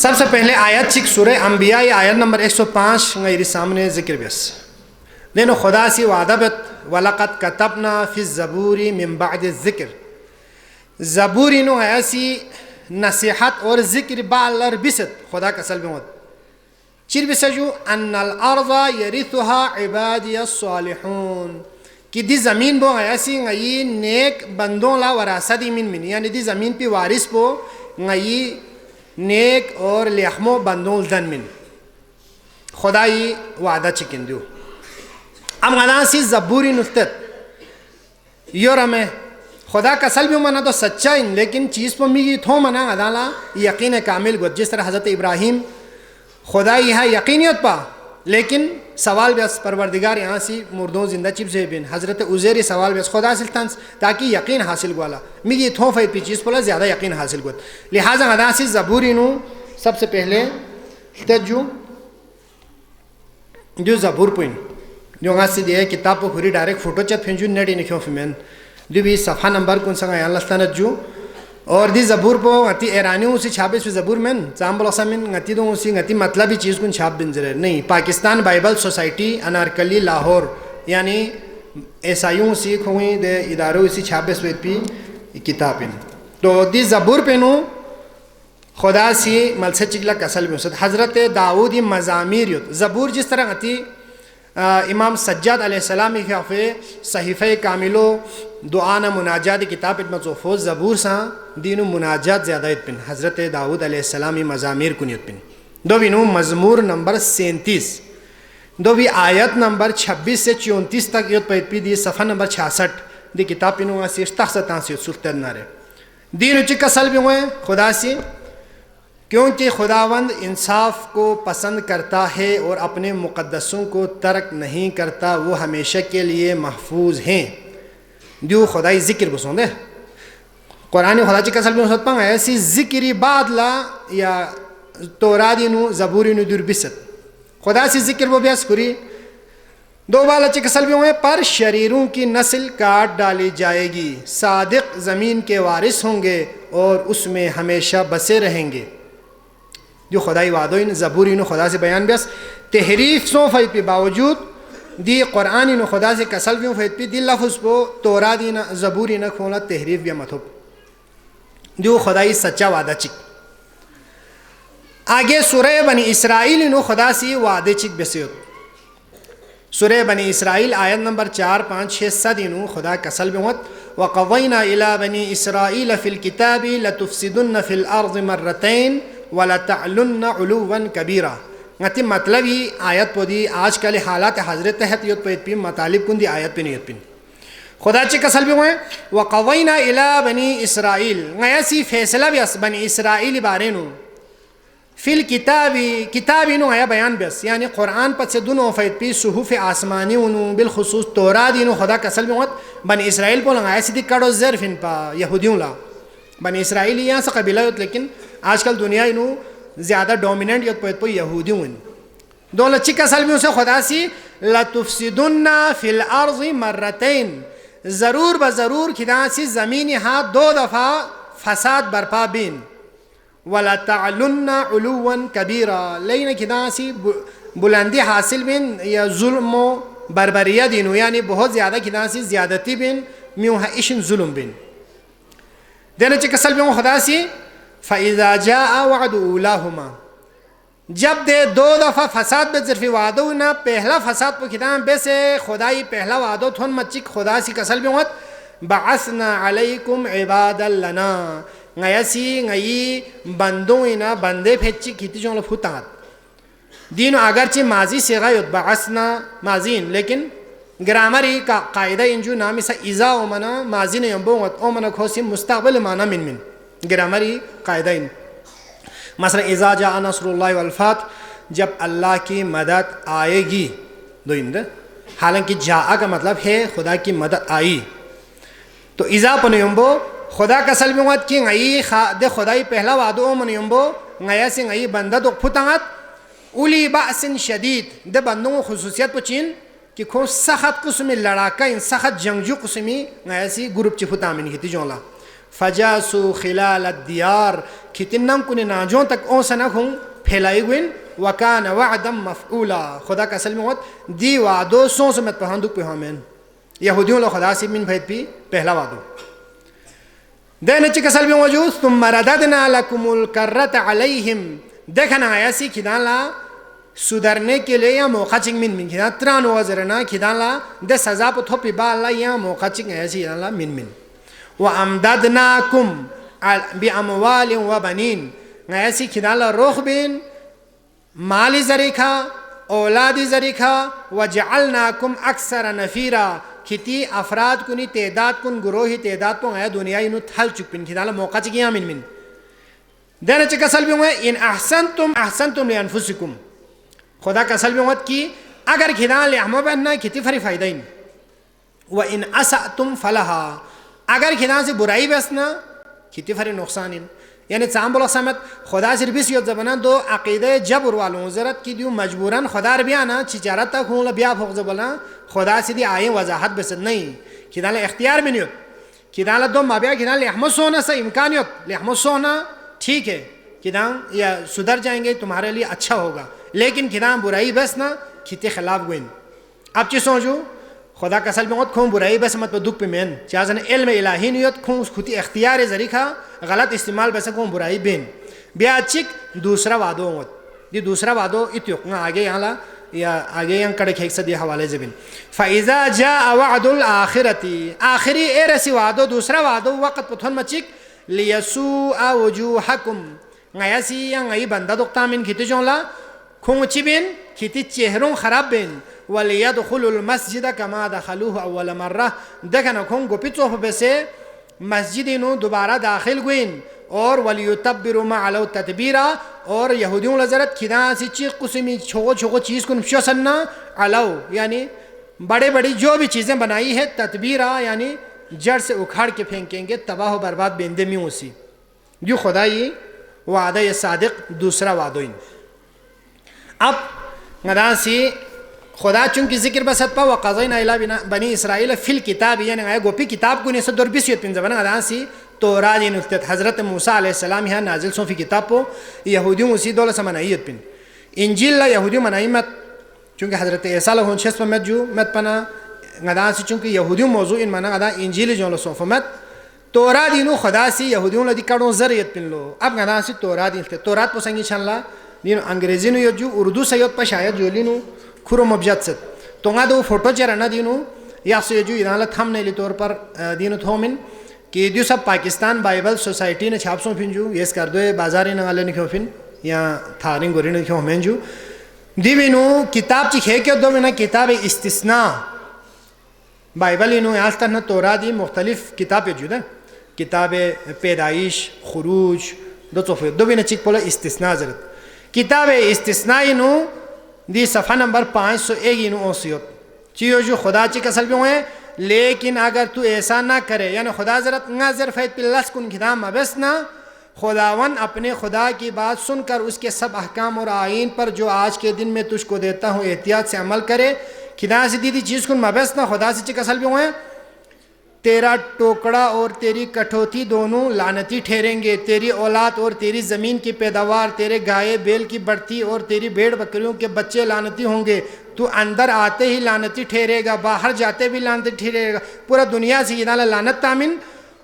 سب سے پہلے آیت چک سورہ انبیاء آیت نمبر 105 غیر سامنے ذکر بیس دینو خدا سی وعدہ بیت وَلَقَدْ كَتَبْنَا فِي الزَّبُورِ مِن بَعْدِ الذِّكْر زبوری نو ایسی نصیحت اور ذکر بالر بست خدا کا سلب مت چیر بسجو ان الارض یرثها عبادی الصالحون کہ دی زمین بو ایسی غی نیک بندوں لا وراثت من یعنی دی زمین پہ وارث بو غی نیک اور لحمو بندوں دن من خدای وعدہ چکن دیو ام غنا سی زبوری نفتت یورم خدا کا سلب منا تو سچا لیکن چیز پہ میگی تھو منا غدالا یقین کامل گو جس طرح حضرت ابراہیم خدا یہ یقینیت پا لیکن سوال بیس پروردگار یہاں سی مردوں زندہ چپ سے بین حضرت عزیر سوال بیس خدا سلطان تاکہ یقین حاصل گوالا میگی تھو فید پی چیز پولا زیادہ یقین حاصل گوت لہٰذا غدا سی زبوری نو سب سے پہلے تجو جو زبور پوین جو غا سی دیا کتاب پہ کھوری ڈائریکٹ فوٹو چت پھنجو نیٹی نکھیوں فیمین جو بھی صفحہ نمبر کن سنگا یا اللہ ستانت جو اور دی زبور پو غتی ایرانیوں سی چھاپے اس زبور میں زام بلاسا من غتی دوں سی غتی مطلبی چیز کن چھاپ بنزر ہے نہیں پاکستان بائبل سوسائٹی انارکلی لاہور یعنی عیسائیوں سی کھوئیں دے اداروں سی چھاپے سویت پی کتاب ان تو دی زبور پہ نو خدا سی ملسہ چگلہ کسل میں اسد حضرت داؤدی مزامیر یوت زبور جس طرح غتی امام سجاد علیہ السلام کی صحیفہ کاملو دعانا مناجات کتاب اتمت وفوز زبور سا دینو مناجات زیادہ اتپن حضرت داؤد علیہ السلامی مزامیر کنیت پن دو بھی نو مزمور نمبر 37 دو بھی آیت نمبر 26 سے 34 تک یوت پیت پی دی صفحہ نمبر 66 دی کتاب پینو گا سیش تخصتان سے سلطن نارے دینو چکا سلبی ہوئے خدا سی کیونکہ خداوند انصاف کو پسند کرتا ہے اور اپنے مقدسوں کو ترک نہیں کرتا وہ ہمیشہ کے لیے محفوظ ہیں دیو خدای ذکر بسون دے قرآن خدا چی کسل بسون پانگا ایسی ذکری بعد لا یا تورادی نو زبوری نو دور بست خدا سی ذکر وہ بیاس کری دو بالا چی کسل بسون پر شریروں کی نسل کاٹ ڈالی جائے گی صادق زمین کے وارث ہوں گے اور اس میں ہمیشہ بسے رہیں گے جو خدای وعدوین زبوری نو خدا سے بیان بیاس تحریف سو فاید پی باوجود دی قرآنی نو خدا سے کسل بیوں فید پی دی لفظ پو تورا دی نا زبوری نا کھولا تحریف بیا مطلب دیو خدای سچا وعدہ چک آگے سورہ بنی اسرائیل نو خدا سی وعدے چک بسیوت سورہ بنی اسرائیل آیت نمبر 4 5 6 7 نو خدا کسل بیوت وَقَضَيْنَا إِلَى بَنِي إِسْرَائِيلَ فِي الْكِتَابِ لَتُفْسِدُنَّ فِي الْأَرْضِ مَرَّتَيْنِ وَلَتَعْلُنَّ عُلُوًّا كَبِيرًا غتی مطلب ہی آیت پو دی آج کل حالات حضرت تحت یوت پید پی مطالب کن دی آیت پہ نیت پین خدا چی کسل بھی ہوئے وَقَوَيْنَا إِلَىٰ بَنِي إِسْرَائِيل غیسی فیصلہ بیس بنی اسرائیل بارینو فی الکتابی کتابی نو آیا بیان بیس یعنی قرآن پت سے دونوں فید پی صحف آسمانی انو بالخصوص تورا دینو خدا کسل بھی ہوت بنی اسرائیل پو لنگا ایسی دی کڑو ظرفن پا یہودیوں لا بنی اسرائیل یہاں سے قبیلہ ہوت لیکن آج کل دنیا انو زیادہ ڈومیننٹ یوت پویت پو یہودیوں ان دو لچی کا سلمیوں سے خدا سی لَتُفْسِدُنَّ فِي الْأَرْضِ مَرَّتَيْن ضرور بضرور کھدا سی زمینی ہاتھ 2 دفعہ فساد برپا بین وَلَتَعْلُنَّ عُلُوًّا كَبِيرًا لیکن کھدا سی بلندی حاصل بین یا ظلم و بربریہ دینو یعنی بہت زیادہ کھدا سی زیادتی بین میوں اشن ظلم بین دینا چی کا سلمیوں خدا سی فَإِذَا جَاءَ وَعْدُ أُولَاهُمَا جب دے 2 دفعہ فساد بے ظرفی وعدو نا پہلا فساد پو کتام بے سے خدای پہلا وعدو تھون مچک خدا سی کسل بھی ہوت بَعَثْنَا عَلَيْكُمْ عِبَادًا لَنَا غیسی غیی بندوں اینا بندے پھیچی کیتی جو لفو تاعت دینو اگرچہ ماضی سے غیوت بَعَثْنَا ماضین لیکن گرامری کا قاعدہ انجو نامی سا اذا اومنا ماضی نے یمبونگت اومنا کھوسی مستقبل مانا من گرامری قاعدہ ان مثلا اذا جاء نصر اللہ والفتح جب اللہ کی مدد آئے گی دو اندر حالانکہ جاء کا مطلب ہے خدا کی مدد آئی تو اذا پنیمبو خدا کا سلمی وقت کی غیی دے خدای پہلا وعدو منیمبو غیا سے غیی بندہ دو پھتانت اولی بأس شدید دے بندوں خصوصیت پچین کہ کھو سخت قسمی لڑاکا ان سخت جنگجو قسمی غیا سی گروپ چی پھتامن کی تیجولا فجاسو خلال الدیار کتنم کن ناجوں تک اون سنک ہوں پھیلائی گوین وکان وعدم مفعولا خدا کا اصل میں ہوت دی وعدو سون سمت پہاندو پہامین یہودیوں لو خدا سی من بھید پی پہلا وعدو دین چک اصل میں موجود ثم رددنا لکم الکرت علیہم دیکھنا آیا سی کھدان لا سدھرنے کے لیے یا موقع چنگ من کھدان تران وزرنا کھدان لا دے سزا پو تھوپی با اللہ یا موقع چنگ آیا سی کھدان لا من وَأَمْدَدْنَاكُمْ بِأَمْوَالٍ وَبَنِينَ ایسی کھدان لا روخ بین مالی ذریعہ اولادی ذریعہ وَجَعَلْنَاكُمْ أَكْثَرَ نَفِيرًا کھتی افراد کنی تعداد کن گروہی تعداد پو آیا دنیای نو تھل چک پین کھدان لا موقع چنگ یا من دینا چکا اصل بھی ہوئے ان احسنتم لانفسکم خدا کا اصل بھی ہوئے کہ اگر کھدان لے احمد بہننا کھتی فری فائدہ ان وَإِنْ أَسَأْتُمْ فَلَهَا اگر کھدان سے برائی بیسنا کھتی فری نقصان ان یعنی چاہم بولا سمت خدا سے ربیس یود زبانہ دو عقیدہ جبر والوں ضرورت کی دیو مجبوراً خدا ربیانا چیچارت تک ہوں لبیا فوق زبانا خدا سے دی آئیں وضاحت بسد نہیں کھدان لے اختیار میں نیوت کھدان لے دو مابیا کھدان لے احمد سونا سا امکانیت لے احمد سونا ٹھیک ہے کھدان یا سدھر جائیں گے تمہارے لیے اچھا ہوگا لیکن کھدان برائی بس نہ کھتے خلاف گوئن اب چی سوچو خدا کا اصل میں ہوت کھوں برائی بس مت پہ دکھ پہ مین چاہزن علم الہی نیت کھوں کھتی اختیار ذریعہ غلط استعمال بس کھوں برائی بین بیا چک دوسرا وعدو ہوت یہ دوسرا وعدو اتیوک آگے یہاں لا یا آگے یہاں کڑک ایک صدی حوالے زبین فَإِذَا جَاءَ وَعْدُ الْآخِرَةِ آخری اے رسی وعدو دوسرا وعدو وقت پتھن مچک لِيَسُوءَ وُجُوحَكُمْ ایسی یا ای بندہ دکتا من کھتی جونلا کھوں چی بین کھتی چہروں خراب بین وَلِيَدْخُلُ الْمَسْجِدَ كَمَا دَخَلُوهُ أَوَّلَ مَرَّةٍ دیکھنا کھوں گو پیچوف بسے مسجدینو دوبارہ داخل گوین اور وَلِيُتَبِّرُ مَا عَلَوْ تَتْبِيرًا اور یہودیوں لزرت کھدان سی چیز قسمی چھوکو چیز کن پشوسننا علو یعنی بڑے بڑی جو بھی چیزیں بنائی ہے تتبیرہ یعنی جڑ سے اکھاڑ کے پھینکیں گے تباہ و برباد بیندے میں اسی جو خدا یہ وعدہ صادق دوسرا وعدوین اب غدان سی خدا چونکہ ذکر بسد پا وقضینا الی بنی اسرائیل فی الکتاب یعنی آئے گوپی کتاب کو نیسا دور بیسیت پین زبان غدان سی تورات یہ نفتت حضرت موسیٰ علیہ السلام یہاں نازل سو فی کتاب پو یہودیوں اسی دولہ سے منعیت پین انجیل لا یہودیوں منعی مت چونکہ حضرت عیسیٰ لہون شست پا مت جو مت پنا غدان سی چونکہ یہودیوں موضوع ان منا غدان انجیل جو لسو فمت تورات اینو خدا سی یہودیوں لدی کڑوں ذریعت پین لو اب غدان سی تورات انفتت تورات پو سنگی چن لا دینو انگریزی نو یو جو اردو سیوت پا شاید جولی نو کھرو مبجت ست تو گا دو فوٹو چرنا دینو یا سو جو ادالا تھم نیلی طور پر دینو تھومن کہ دیو سب پاکستان بائبل سوسائٹی نے چھاپ سو پھن جو یس کر دو بازاری نغالے نکھو پھن یا تھارین گوری نکھو ہمین جو دیوینو کتاب چی کھے کے دو میں کتاب استثناء بائبل انو یہاں تک تورات دی مختلف کتاب جو دا کتاب پیدائش خروج دو صفحے دو بھی چک پولا استثناء ضرورت کتاب استثناء انو دی صفحہ نمبر 501 انو اوسیوت چیو جو خدا چی کسل بھی ہوئے لیکن اگر تو ایسا نہ کرے یعنی خدا ضرورت نظر فید پی لس کن کھدام مبسنا خداون اپنے خدا کی بات سن کر اس کے سب احکام اور آئین پر جو آج کے دن میں تجھ کو دیتا ہوں احتیاط سے عمل کرے کھدا سے دیدی چیز کن مبسنا خدا سے چی کسل بھی ہوئے تیرا ٹوکڑا اور تیری کٹوتی دونوں لعنتی ٹھہریں گے تیری اولاد اور تیری زمین کی پیداوار تیرے گائے بیل کی بڑھتی اور تیری بھیڑ بکریوں کے بچے لعنتی ہوں گے تو اندر آتے ہی لعنتی ٹھہرے گا باہر جاتے بھی لعنتی ٹھہرے گا پورا دنیا سے یہ لعنت تامن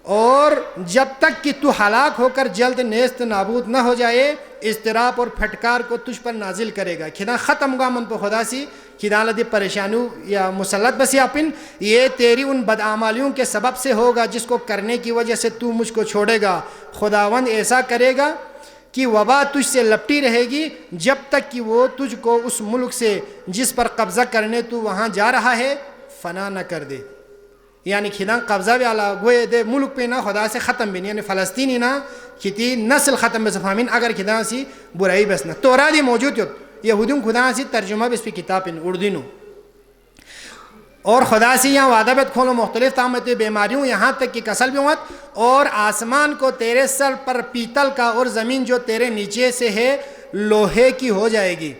اور جب تک کہ تو ہلاک ہو کر جلد نیست نابود نہ ہو جائے اضطراب اور پھٹکار کو تجھ پر نازل کرے گا کھدا ختم گا من پہ خدا سی کھدا لدی پریشانیوں یا مسلط بسی اپن یہ تیری ان بدعمالیوں کے سبب سے ہوگا جس کو کرنے کی وجہ سے تو مجھ کو چھوڑے گا خداوند ایسا کرے گا کہ وبا تجھ سے لپٹی رہے گی جب تک کہ وہ تجھ کو اس ملک سے جس پر قبضہ کرنے تو وہاں جا رہا ہے فنا نہ کر دے یعنی کھدان قبضہ بھی علا گوئے دے ملک پہ نہ خدا سے ختم بھی نہیں یعنی فلسطینی نہ کھتی نسل ختم بس فامین اگر کھدان سی برائی بس نہ تورات دی موجود یوت یہودیوں خدا سی ترجمہ بس پہ کتاب ان اردینو اور خدا سی یہاں وعدہ بیت کھولو مختلف طامت بیماریوں یہاں تک کہ کسل بھی ہوت اور آسمان کو تیرے سر پر پیتل کا اور زمین جو تیرے نیچے سے ہے لوہے کی ہو جائے گی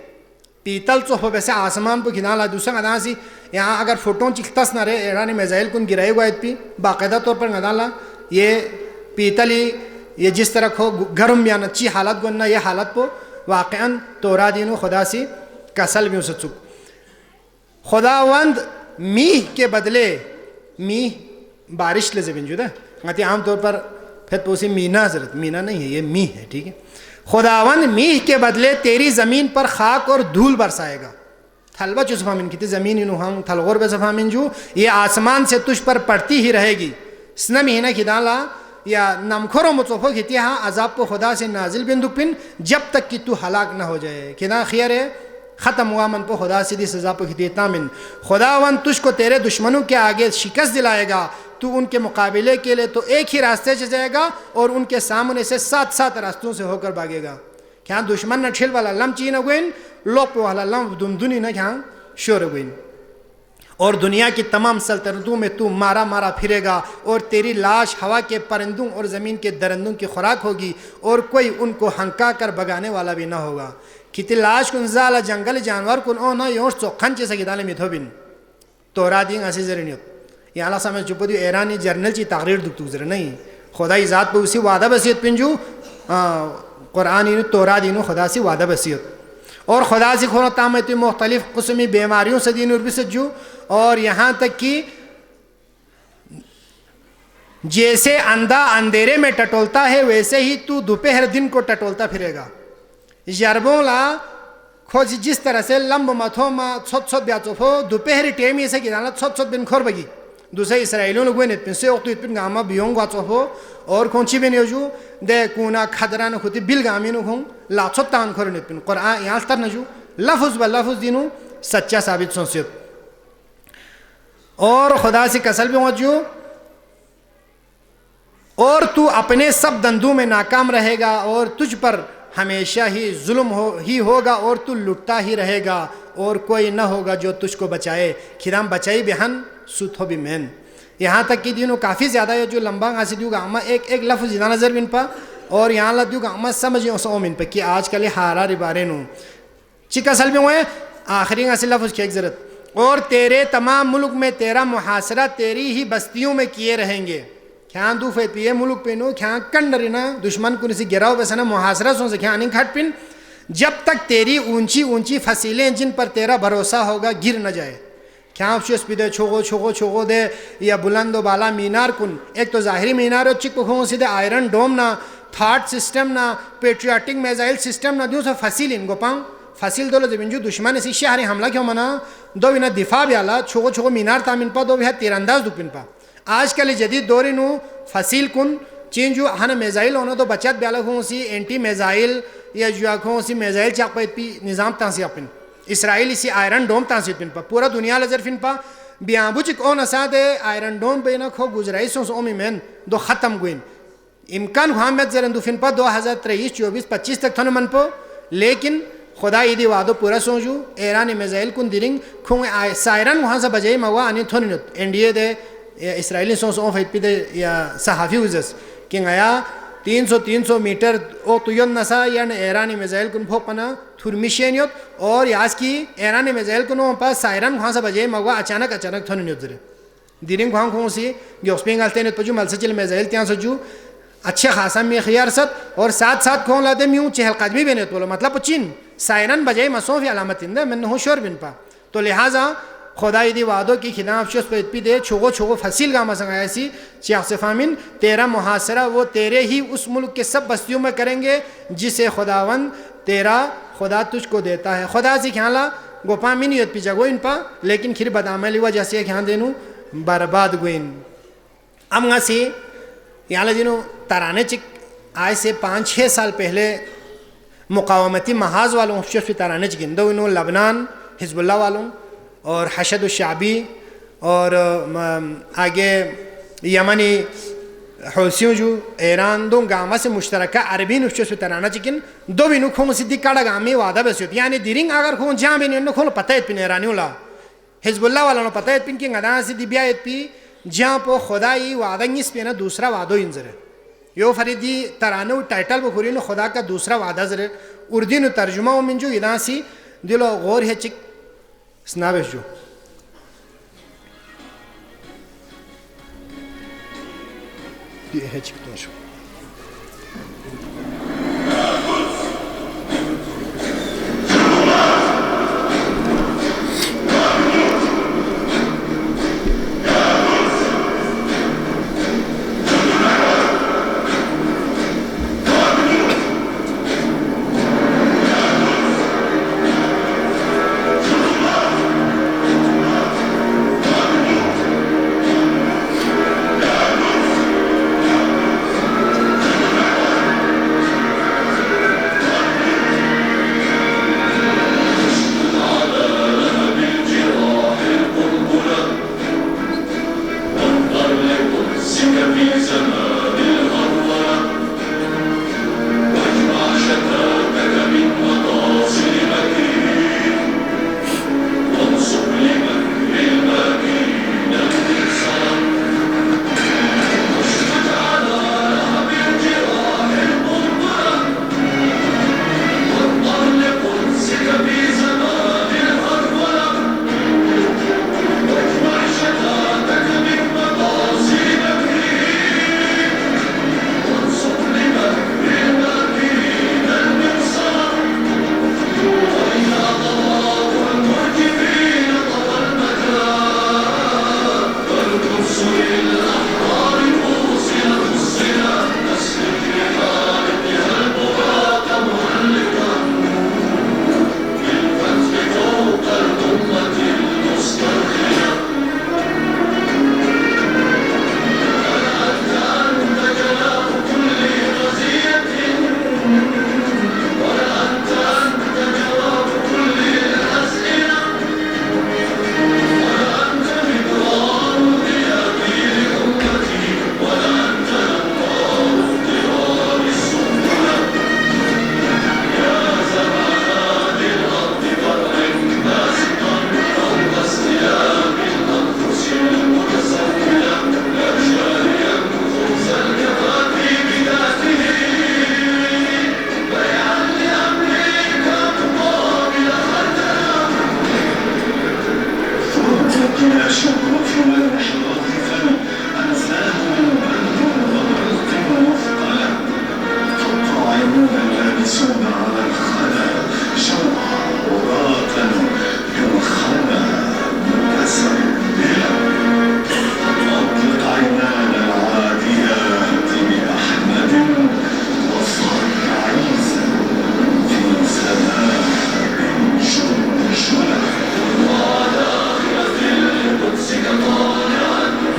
پیتل چوف ویسے آسمان پہ کھدان لا دوسرا غدان سی یہاں اگر فوٹون چکتس نہ رہے ایرانی میزائل کن گرائے گوائد پی باقاعدہ طور پر غدان لا یہ پیتلی یہ جس طرح کھو گرم یا نچی حالت گننا یہ حالت پو واقعاً تورا دینو خدا سی کسل بھی اسے چک خداوند میہ کے بدلے میہ بارش لے زمین جو ہے غتی عام طور پر پھر پوسی مینا حضرت مینا نہیں ہے یہ میہ ہے ٹھیک ہے خداوند میہ کے بدلے تیری زمین پر خاک اور دھول برسائے گا تھلبہ چو صفامین کی تی زمین انو ہم تھلغور بے صفامین جو یہ آسمان سے تجھ پر پڑتی ہی رہے گی سنا مہینہ کی دالا یا نمکھرو مصوفو کی ہاں عذاب کو خدا سے نازل بندو پن جب تک کہ تو ہلاک نہ ہو جائے کدا خیر ہے ختم ہوا من پو خدا سیدھی سزا پو کھتی تامن خداوند تجھ کو تیرے دشمنوں کے آگے شکست دلائے گا تو ان کے مقابلے کے لیے تو ایک ہی راستے سے جائے گا اور ان کے سامنے سے 7 راستوں سے ہو کر بھاگے گا کیا دشمن نہ ٹھل والا لم چی نہ گوئن لوپ والا لم دمدنی نہ کیا شور گوئن اور دنیا کی تمام سلطنتوں میں تو مارا پھرے گا اور تیری لاش ہوا کے پرندوں اور زمین کے درندوں کی خوراک ہوگی اور کوئی ان کو ہنکا کر بگانے والا بھی نہ ہوگا کتی لاش کن زالا جنگل جانور کن اونا یونش تو خنچے سے گدالے میتھو بین تورا دین ایسی زرینیت یہ اللہ سامنے چپو دیو ایرانی جرنل چی تغریر دکتو زر نہیں خدای ذات پہ اسی وعدہ بسیت پنجو قرآن تورا دینو خدا سی وعدہ بسیت اور خدا سے کھونا تامتی مختلف قسمی بیماریوں سے دین اور بسد جو اور یہاں تک کہ جیسے اندھا اندھیرے میں ٹٹولتا ہے ویسے ہی تو دوپہر دن کو ٹٹولتا پھرے گا جربوں لا کھوج جس طرح سے لمب متھو ما چھت بیاتو ہو دوپہر ٹیمی سے گرانا چھت بن کھور بگی دوسرے اسرائیلوں لوگوں نے پن سے وقت پن گاما بیوں گاچو ہو اور کونچی بن یوجو دے کونا کھدران کھوتی بل گامینو ہوں لا چھتان کھور نے پن قرآن یہاں تر نجو لفظ بلفظ دینو سچا ثابت سنسیت اور خدا سے کسل بھی موجو اور تو اپنے سب دندوں میں ناکام رہے گا اور تجھ پر ہمیشہ ہی ظلم ہوگا اور تو لٹتا ہی رہے گا اور کوئی نہ ہوگا جو تجھ کو بچائے کھرام بچائی بہن سوتھو بھی مین یہاں تک کہ دینوں کافی زیادہ ہے جو لمبا غاسی دیو گا اما ایک لفظ جدا نظر بن پا اور یہاں لگ دیو گا اما سمجھیں اسا اومن پا کہ آج کل ہارا ربارے نو چکا سل بھی ہوئے آخری غاسی لفظ کی ایک ضرورت اور تیرے تمام ملک میں تیرا محاصرہ تیری ہی بستیوں میں کیے رہیں گے کھیان دو فیت پیے ملک پینو کھیان کنڈرینا دشمن کو نسی گراؤ بسنا محاصرہ سن سے کھیان گھٹ پن جب تک تیری اونچی فصیلیں جن پر تیرا بھروسہ ہوگا گر نہ جائے کھیان افشوس پی دے چھوگو دے یا بلند و بالا مینار کن ایک تو ظاہری مینار ہو چک پکھوں سی دے آئرن ڈوم نا تھاٹ سسٹم نا پیٹریاٹک میزائل سسٹم نا دیو سا فصیل ان گو پاؤں فصیل دولو زمین جو دشمن اسی شہری حملہ کیوں منا دو بنا دفاع بیالا چھوگو مینار تامن پا دو بھی تیرانداز دو پن پا آج کل جدید دوری نو فصیل کن چین جو ہن میزائل ہونا تو بچت بیالا کھوں سی اینٹی میزائل یا جو کھوں سی میزائل چاک پا پی نظام تانسی اپن اسرائیل اسی آئرن ڈوم تانسی پن پا پورا دنیا لزر فن پا بیانبو چک اون اسا دے آئرن ڈوم بینا کھو گزرائی سونس اومی مین دو ختم گوین امکان خواہمیت زرن دو فن پا 2023 24 25 تک تھنو من پو لیکن خدا ایدی وعدو پورا سونجو ایرانی میزائل کن دیرنگ کھوں سائرن وہاں سے بجائی موا آنی تھننت انڈیا دے اسرائیلی سونس اون فیت پی دے یا صحافی وزس کہ آیا 300 میٹر او تویون نسا یعنی ایرانی میزائل کن پھو پنا تھرمیشینیوت اور یاز کی ایرانی میزائل کنو پا سائرن وہاں سے بجائی موا اچانک تھننیوت زرے دیرنگ وہاں کھوں سی گیوسپینگ آلتے نیت پجو ملسچل میزائل تیان سجو اچھے خاصا می خیار ست اور ساتھ کھوں لاتے میوں چہل قدمی بھی نیت بولو مطلب چین سائرن بجائی مسوں فی علامت اندے من ہو شور بن پا تو لہٰذا خدای دی وعدوں کی خلاف شوس پہ پی دے چھوگو فصیل گاما سنگایا سی چیخ صفامین تیرا محاصرہ وہ تیرے ہی اس ملک کے سب بستیوں میں کریں گے جسے خداوند تیرا خدا تجھ کو دیتا ہے خدا سی کھالا گوپا میں نہیں پی جگو ان پا لیکن کھر بدعملی وجہ سے کھان دینو برباد گوین ام گا سی یہاں دینو ترانے چک آج سے 5-6 سال پہلے مقاومتی محاذ والوں شوس پہ ترانے چکن دو انہوں لبنان حزب اللہ والوں اور حشد الشعبی اور آگے یمنی حوثیوں جو ایران دو گاما سے مشترکہ عربی نفشوں سے ترانا چکن دو بھی نکھوں صدی کڑا گامی وعدہ بسی ہوتی یعنی دیرنگ اگر کھوں جہاں بھی نہیں کھوں پتہ ہے پن ایرانیوں لا حزب اللہ والا نو پتہ ہے پن کی غدان صدی بیا ہے پی جہاں پو خدای وعدہ نگیس پی نا دوسرا وعدو انزر ہے یو فریدی ترانو ٹائٹل بخوری نو خدا کا دوسرا وعدہ زر اردی نو ترجمہ و من جو ادان سی دلو غور ہے چک سنابش جو یہ ہے چک تو شو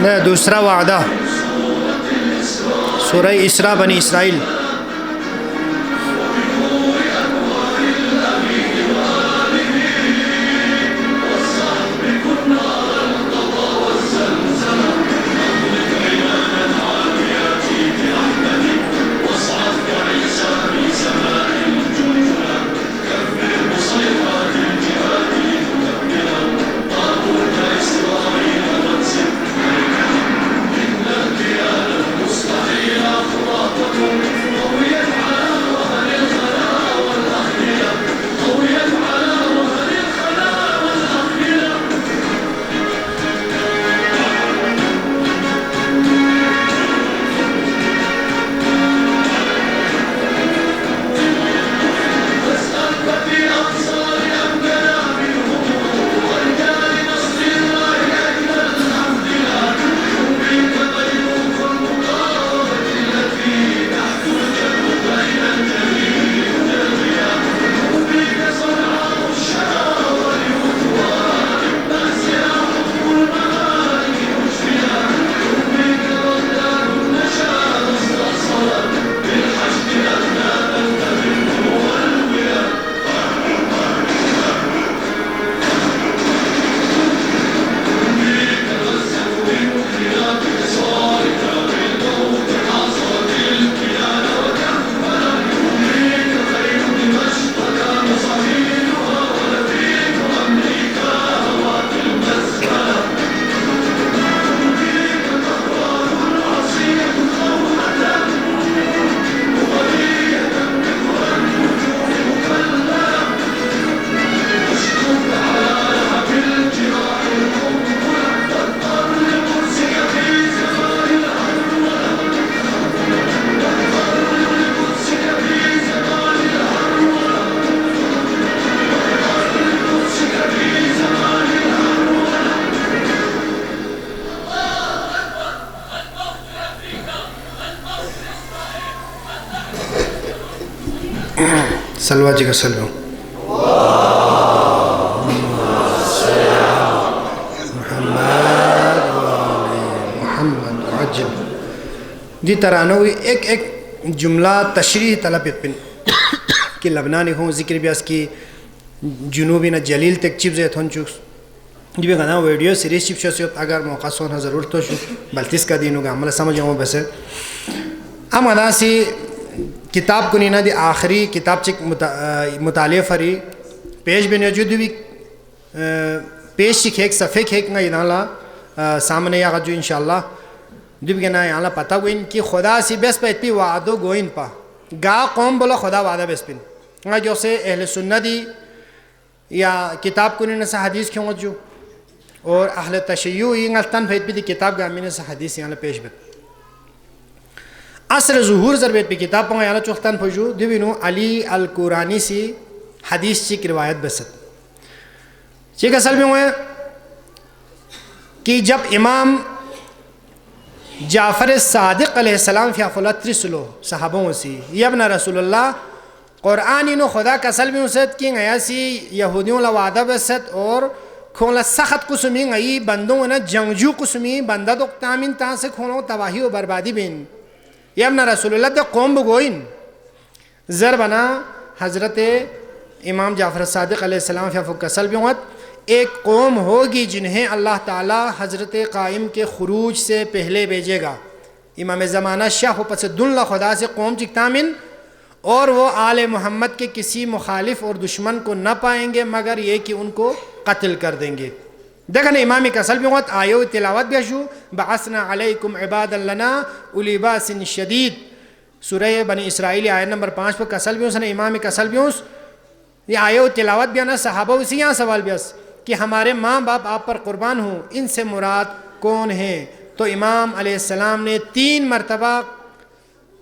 نہیں دوسرا وعدہ سورہ اسراء بنی اسرائیل. سلوا جی کا سلو محمد عجل دی ترانوی ایک جملہ تشریح طلب پن کہ لبنانی ہوں ذکر بیاس کی جنوبی نہ جلیل تک چیب زیتون چوکس جی بھی گنا ویڈیو سیریز چیب شوسیت اگر موقع سونا ضرور تو شو بلتیس کا دینوں گا عملہ سمجھ ہوں بسے ام ادا سی کتاب کنی نا دی آخری کتاب چک مطالعہ فری پیش بے نجود بھی پیش چک ایک صفحے کھیک نا ینالا سامنے یا جو انشاءاللہ دی بھی گنا یہاں پتہ گوئن کہ خدا سی بیس پا اتپی وعدو گوئن پا گا قوم بولا خدا وعدہ بیس پن گا جو سے اہل سنت دی یا کتاب کنی نا سا حدیث کیوں جو اور اہل تشیعو یہ غلطان پھیت بھی دی کتاب گا امین سا حدیث یہاں پیش بیت اثر ظہور ضربیت پہ کتاب پنگا یالا چوختان پھوجو دیوینو علی القرآنی سی حدیث چیک روایت بست چیک اصل میں ہوئے کہ جب امام جعفر صادق علیہ السلام فی افلات رسلو صحابوں سی یبن رسول اللہ قرآنی نو خدا کا اصل میں ہوسد کہ غیا سی یہودیوں لوعدہ بست اور کھولا سخت قسمی غیی بندوں نا جنگجو قسمی بندہ دو تامین تاں سے کھولوں تباہی و بربادی بین یا ابن رسول اللہ دے قوم بگوئن ضربنا حضرت امام جعفر صادق علیہ السلام فی افق کسل بیوت ایک قوم ہوگی جنہیں اللہ تعالی حضرت قائم کے خروج سے پہلے بھیجے گا امام زمانہ شاہ و پس دن خدا سے قوم چکتامن اور وہ آل محمد کے کسی مخالف اور دشمن کو نہ پائیں گے مگر یہ کہ ان کو قتل کر دیں گے دیکھنا امامی کسل بیوت آیو تلاوت بیشو بعثنا علیکم عبادا لنا اولی باس شدید سورہ بنی اسرائیل آیت نمبر 5 پر کسل بیوس نے امامی کسل بیوس یہ آیو تلاوت بیانا صحابہ اسی یہاں سوال بیس کہ ہمارے ماں باپ آپ پر قربان ہوں ان سے مراد کون ہیں تو امام علیہ السلام نے 3 مرتبہ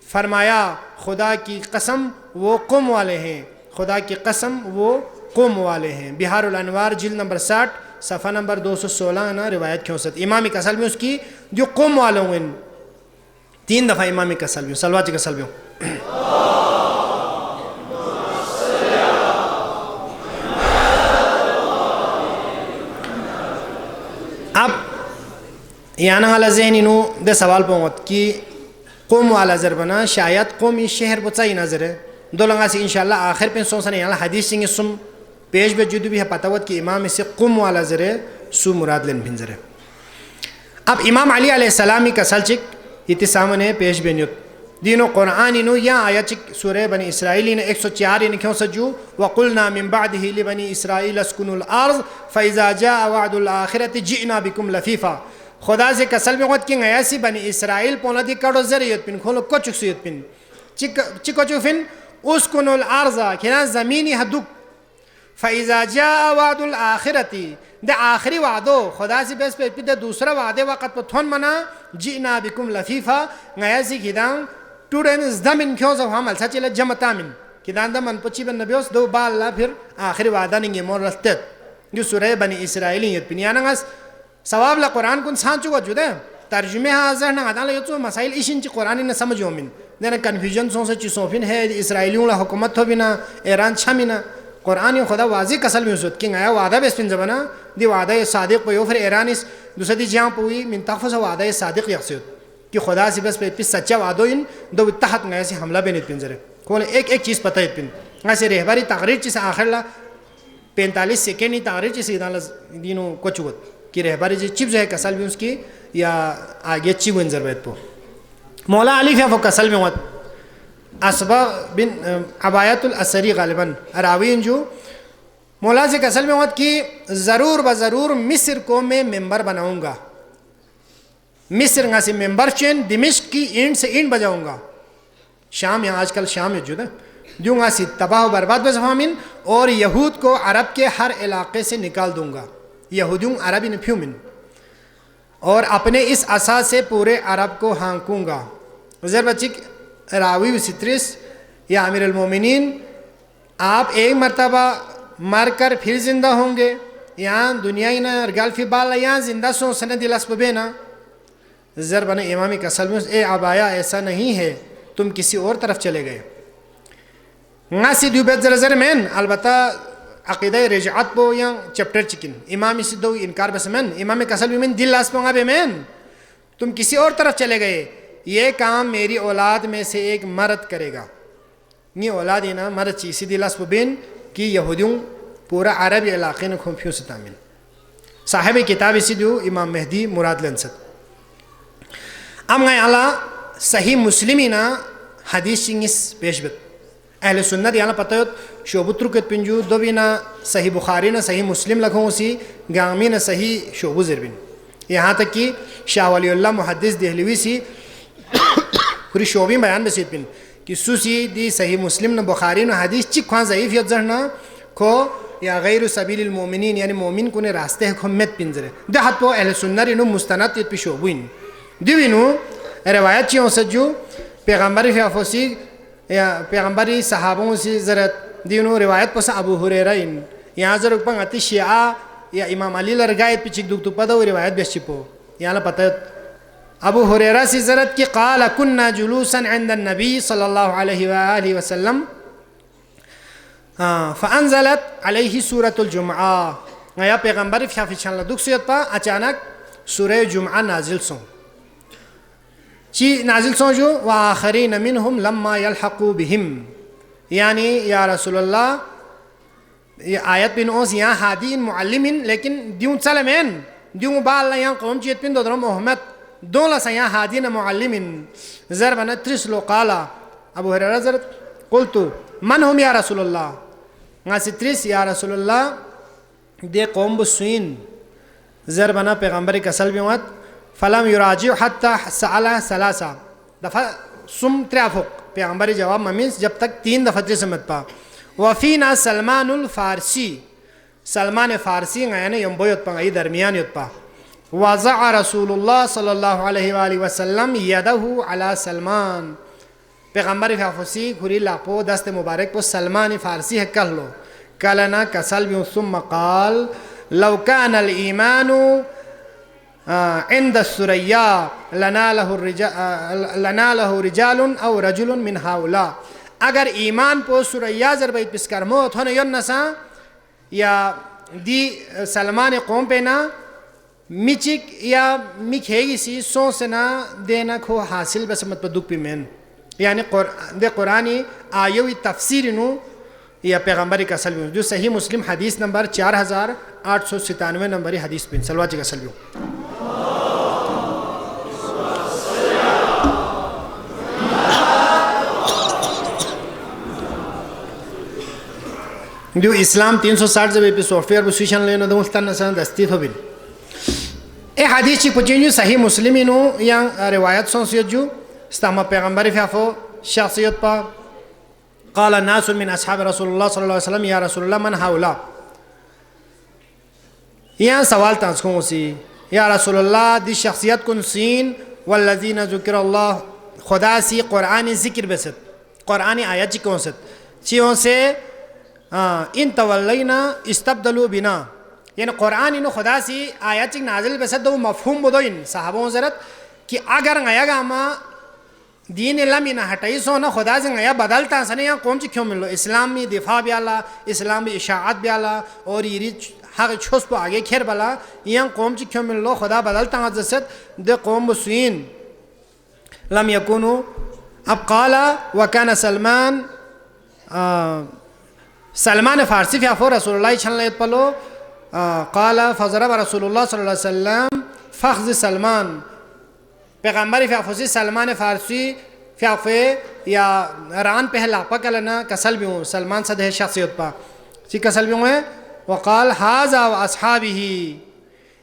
فرمایا خدا کی قسم وہ قوم والے ہیں خدا کی قسم وہ قوم والے ہیں بہار الانوار جلد نمبر 60 صفحہ نمبر 216 نا روایت کیوں ست امامی کسل میں اس کی جو قوم والوں ہیں 3 دفعہ امامی کسل میں سلواتی کسل میں اب یعنی على ذهني نو ده سوال پوت کہ قوم والا ضربنا شاید قومی شہر بچائی نظر ہے دو لنگا سے انشاءاللہ آخر پہ سوچنے یعنی حدیث سنگھ سم پیش بے جدو بھی ہے پتاوت کہ امام اسے قوم والا ذرے سو مراد لن بھنزر ہے. اب امام علی علیہ السلامی کا سلچک یہ سامنے پیش بے نیت دین و قرآن نو یا آیا چک سورہ بنی اسرائیلی نے 104 نکھوں سجو وَقُلْنَا مِن بَعْدِهِ لِبَنِي إِسْرَائِيلَ اسْكُنُوا الْأَرْضَ فَإِذَا جَاءَ وَعْدُ الْآخِرَةِ جِئْنَا بِكُمْ لَفِيفًا. خدا سے کسل میں خود کی ایسی بنی اسرائیل پونا دی کڑو ذریعت پن کھولو کچک سیت پن چکو چوفن اسکنوا الارض کنا زمینی حدوک فاذا جاء وعد الاخرتی دے آخری وعدو خدا سے بیس پہ دے دوسرا وعدے وقت پہ تھون منا جئنا بکم لفیفا ایسی کدان ٹوڑن زدمن کیوں سو ہم السا چلے جمتا من کدان دا من پچی بن نبیوس دو با اللہ پھر آخری وعدہ ننگی مور رستت جو سورہ بنی اسرائیلیت پن یعنی ثواب لا قرآن کن سان چوکا جو دے ترجمہ حاضر نہ آدھا لیتو مسائل ایشن چی قرآن نہ سمجھو من دینا کنفیوژن سون سے چی سوفین ہے اسرائیلیوں لا حکومت ہو بنا ایران چھمینا قرآن خدا واضح کسل میں حسود کہ آیا وعدہ بیس پن زبنا دی وعدہ صادق پہ پھر ایران اس دوسری جہاں پوئی من تحفظ وعدہ صادق یقصد کہ خدا سے بس پہ سچا وعدو ان دو اتحاد گئے سے حملہ بینت پن زرے کون ایک چیز پتہ ہے پن ایسے رہباری تقریر چیز آخر لا 45 سیکنڈی تقریر چیز دینوں کو چوت کہ رہباری جی چپ جو ہے کسل بھی اس کی یا آگے چی وہ انضر بیت پو مولا علی فیفو کسل میں وقت اسبا بن عبایت الاسری غالباً راوین جو مولا سے کسل میں وقت کہ ضرور بضرور مصر کو میں ممبر بناؤں گا مصر گا سے ممبر چین دمشق کی اینڈ سے اینڈ بجاؤں گا شام یہاں آج کل شام ہے جو دے دوں گا سی تباہ و برباد بزفامن اور یہود کو عرب کے ہر علاقے سے نکال دوں گا یہودیوں عربی نفیومن اور اپنے اس عصا سے پورے عرب کو ہانکوں گا. وزیر بچک راوی سترس یا امیر المومنین آپ ایک مرتبہ مر کر پھر زندہ ہوں گے یہاں دنیا ہی نا ارگال فی بالا یہاں زندہ سو سند دلس ببینا زر بنا امامی کا سلمس اے عبایا ایسا نہیں ہے تم کسی اور طرف چلے گئے ناسی دیو بیت زر مین البتہ عقیدہ رجعت بو یا چپٹر چکن امام اسی دو انکار بس من امام کسل بھی من دل لاس پونگا بے من تم کسی اور طرف چلے گئے یہ کام میری اولاد میں سے ایک مرد کرے گا یہ اولاد ہی نا مرد چیسی دل لاس بین کہ یہودیوں پورا عربی علاقے نے کھومپیوں سے تامن صاحب کتاب اسی دو امام مہدی مراد لنسد ام گئے اللہ صحیح مسلمی نا حدیث چنگس پیشبت اہل سنت یہاں پتہ ہو شعبت رکت پنجو دو بھی نہ صحیح بخاری نہ صحیح مسلم لکھوں اسی گامی نہ صحیح شعبو زربین یہاں تک کہ شاہ ولی اللہ محدث دہلوی سی پوری شعبی بیان بسید پن کہ سوسی دی صحیح مسلم نہ بخاری نہ حدیث چک خواہ ضعیف یت زرنا کھو یا غیر سبیل المومنین یعنی مومن کو نے راستے ہیں کھو مت پنزرے دے حد پو اہل سنت انو مستند یت پی شعبوین دیوینو روایت چیوں سجو پیغمبر فی افوسی یا پیغمبری صحابوں سے ضرورت دینوں روایت پس ابو ہریرہ ان یہاں ضرور پنگ آتی شیعہ یا امام علی لرگایت پی چک دکتو پدا و روایت بیس چپو یہاں پتہ ابو ہریرہ سے ضرورت کی قال کننا جلوسا عند النبی صلی اللہ علیہ وآلہ وسلم فانزلت علیہ سورة الجمعہ یا پیغمبر فی چانلہ دکھ سیت پا اچانک سورہ جمعہ نازل سوں چی نازل سوں جو وآخرین منہم لما یلحقو بہم یعنی یا رسول اللہ یہ آیت بن اوس یہاں حادین معلمین لیکن دیوں سلمین دیوں با اللہ یہاں قوم چیت پن دو درم محمد دون لسا یہاں حادین معلمین ضربنا ترس لو قالا ابو حریرہ ضرط قلتو من ہم یا رسول اللہ ناسی ترس یا رسول اللہ دے قوم بسوین ضربنا پیغمبری کا سلبی وقت فلم یراجع حتی سألہ سلاسہ دفعہ سم تریافق پیغمبری جواب ممینس جب تک 3 دفعہ تری سمت پا وفینا سلمان الفارسی سلمان فارسی غیانے یمبویت پا غی درمیان یت پا وضع رسول اللہ صلی اللہ علیہ وآلہ وسلم یدہو علی سلمان پیغمبر فارسی کھری لاپو دست مبارک پو سلمان فارسی ہے کہہ لو کلنا کسل بیوں ثم قال لو کان الایمان عند السریا لنالہ رجال او رجل من ہاولا اگر ایمان پو سریا ضربیت پسکر موت ہونے یون نسا یا دی سلمان قوم پہ نا میچک یا میکھیگی سی سو سنا دینا کھو حاصل بس مت بدوک پی مین یعنی قرآنی آیوی تفسیر نو یا پیغمبری کا سلوی جو صحیح مسلم حدیث نمبر 4897 نمبری حدیث پین سلواتی کا سلوی جو اسلام 360 زبی پی سافٹ ویئر بسویشن لینا دو مستان نسان دستیت ہو بین اے حدیث چی پچین جو صحیح مسلمی نو یا روایت سنسیت جو استعمال پیغمبری فیافو شخصیت پا قال الناس من اصحاب رسول اللہ صلی اللہ علیہ وسلم یا رسول اللہ من ہاولا یہاں سوال تانسکوں اسی یا رسول اللہ دی شخصیت کن سین والذین ذکر اللہ خدا سی قرآنی ذکر بست قرآنی آیت چی کون ست چیوں سے ان تولینا استبدلو بنا یعنی قرآن انو خدا سی آیت چی نازل بست دو مفہوم بدو ان صحابوں زرت کہ اگر غیا گا ما دین لمی نہ ہٹائی سو نہ خدا سے غیا بدلتا سنے یا قوم چی کیوں ملو اسلامی دفاع بیالا اسلامی اشاعت بیالا اور یہ حق چھوس پو آگے کھیر بلا یا قوم چی کیوں ملو خدا بدلتا غزست دے قوم بسوین لم یکونو اب قالا وکان سلمان فارسی فیافو رسول اللہ چھن لیت پلو قال فضرب رسول اللہ صلی اللہ علیہ وسلم فخذ سلمان پیغمبر فیافوسی سلمان فارسی فیافے یا ران پہلا پکلنا کسل بھی ہوں سلمان صدح شخصیت پا سی کسل بھی ہوں ہے وقال حاذا و اصحابہی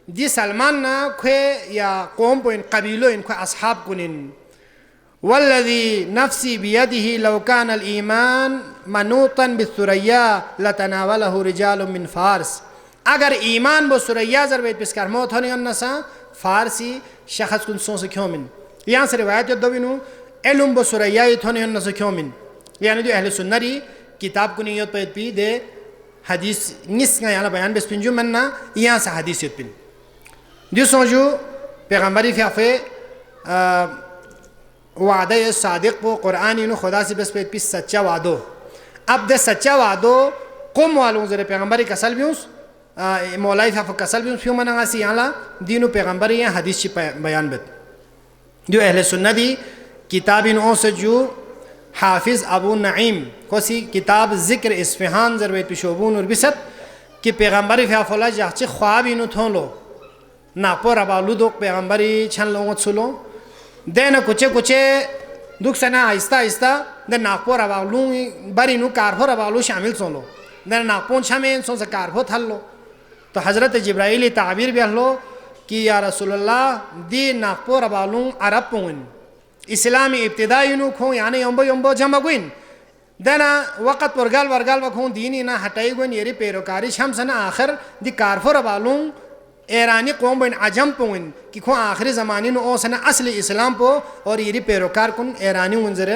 دی سلمان نا کھوے یا قوم پو ان قبیلو ان کھوے اصحاب کنن والذی نفسی بیدہی لو کان الایمان منوطا بالثریا لتناولہ رجال من فارس اگر ایمان بو سریا ضربیت پسکار موت ہونی انسا فارسی شخص کن سون سے کیوں من یہاں سے روایت یاد دوینو علم بو سریا ہونی انسا کیوں من یعنی جو اہل سنری کتاب کنی یاد پید پی دے حدیث نس گا یعنی بیان بس پنجو مننا یہاں سے حدیث یاد پن جو سوچو پیغمبری فیافے وعدہ صادق پو قرآن انو خدا سے بس پید پی سچا وعدو اب دے سچا وعدو قوم والوں ذرے پیغمبری کسل بیونس مولائی فیافو کسل بیونس فیو مننگا سی یعنی دینو پیغمبری یا حدیث چی بیان بد جو اہل سنتی کتاب انو سے جو حافظ ابو نعیم کو سی کتاب ذکر اصفہان ضرورت پیشوبون اور بست کہ پیغمبری فیافولا جاچی خواب انو تھون لو ناپو ربالو دوک پیغمبری چھن لوگت سلو دینا کچھے کچھے دکھ سنا آہستہ آہستہ دے ناپو ربالو بری نو کارفو ربالو شامل سن لو دے ناپون چھمین سن سے کارفو تھل لو تو حضرت جبرائیلی تعبیر بھی لو کہ یا رسول اللہ دی ناپو ربالو عرب پوین اسلامی ابتدائی نو کھون یعنی یمبو جمع گوین دینا وقت ورگال وکھون دینی نا ہٹائی گوین یری پیروکاری چھم سنا آخر دی کارفو ربالو ایرانی قوم بین عجم پوین کہ کھون آخری زمانی نو او سنا اصل اسلام پو اور یری پیروکار کن ایرانی منظر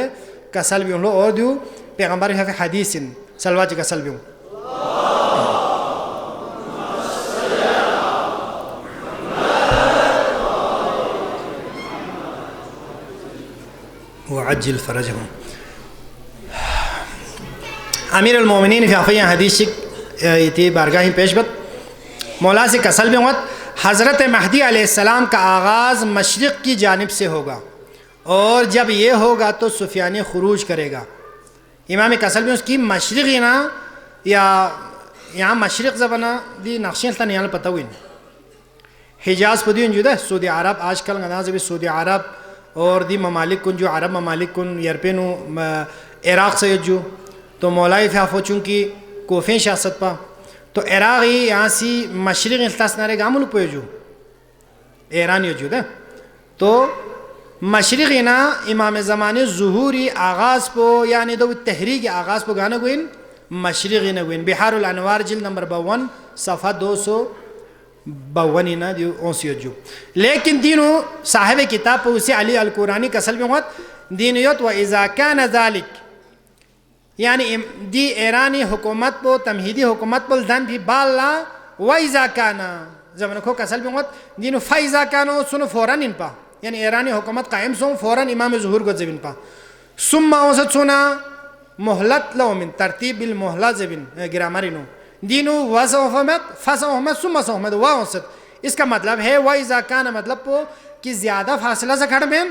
کسل بیون لو اور دیو پیغمبر حفظ حدیث سلواتی کسل بیون وعجل فرجهم امیر المومنین فی حفظ حدیث یہ بارگاہی پیش بد مولا سے کسل بھی ہوت حضرت مہدی علیہ السلام کا آغاز مشرق کی جانب سے ہوگا اور جب یہ ہوگا تو سفیان خروج کرے گا امام کسل بھی اس کی مشرقی نا یا یہاں مشرق زبانہ دی نقشیں تا نیال پتہ ہوئی حجاز پدی انجو دے سعودی عرب آج کل غناز بھی سعودی عرب اور دی ممالک کن جو عرب ممالک کن یرپینو عراق سے جو تو مولائی فیافو چونکہ کوفین شاست پا تو عراقی یہاں سی مشرق التاس نارے گا ملک پہ جو ایرانی جو دے تو مشرقی نا امام زمانی ظہوری آغاز پو یعنی دو تحریک آغاز پو گانا گوین مشرقی نا گوین بحار الانوار جلد نمبر 52 صفحہ 252 نا دیو اونسیو جو لیکن دینو صاحب کتاب پو اسی علی القرآنی کسل بھی ہوت دینیوت و اذا کان ذالک یعنی دی ایرانی حکومت پو تمہیدی حکومت پو دن بھی بالا و اذا کانا زمانہ کو کسل بھی ہوت دینو فائزا کانو سنو فوراً ان پا یعنی ایرانی حکومت قائم سون فوراً امام ظہور کو زبین پا ثم اوسط سونا محلت لو من ترتیب المحلت زبین گرامری نو دینو وز احمد فز احمد ثم اوسط اس کا مطلب ہے وَإِذَا كَانَ مطلب پو کہ زیادہ فاصلہ سے کھڑ میں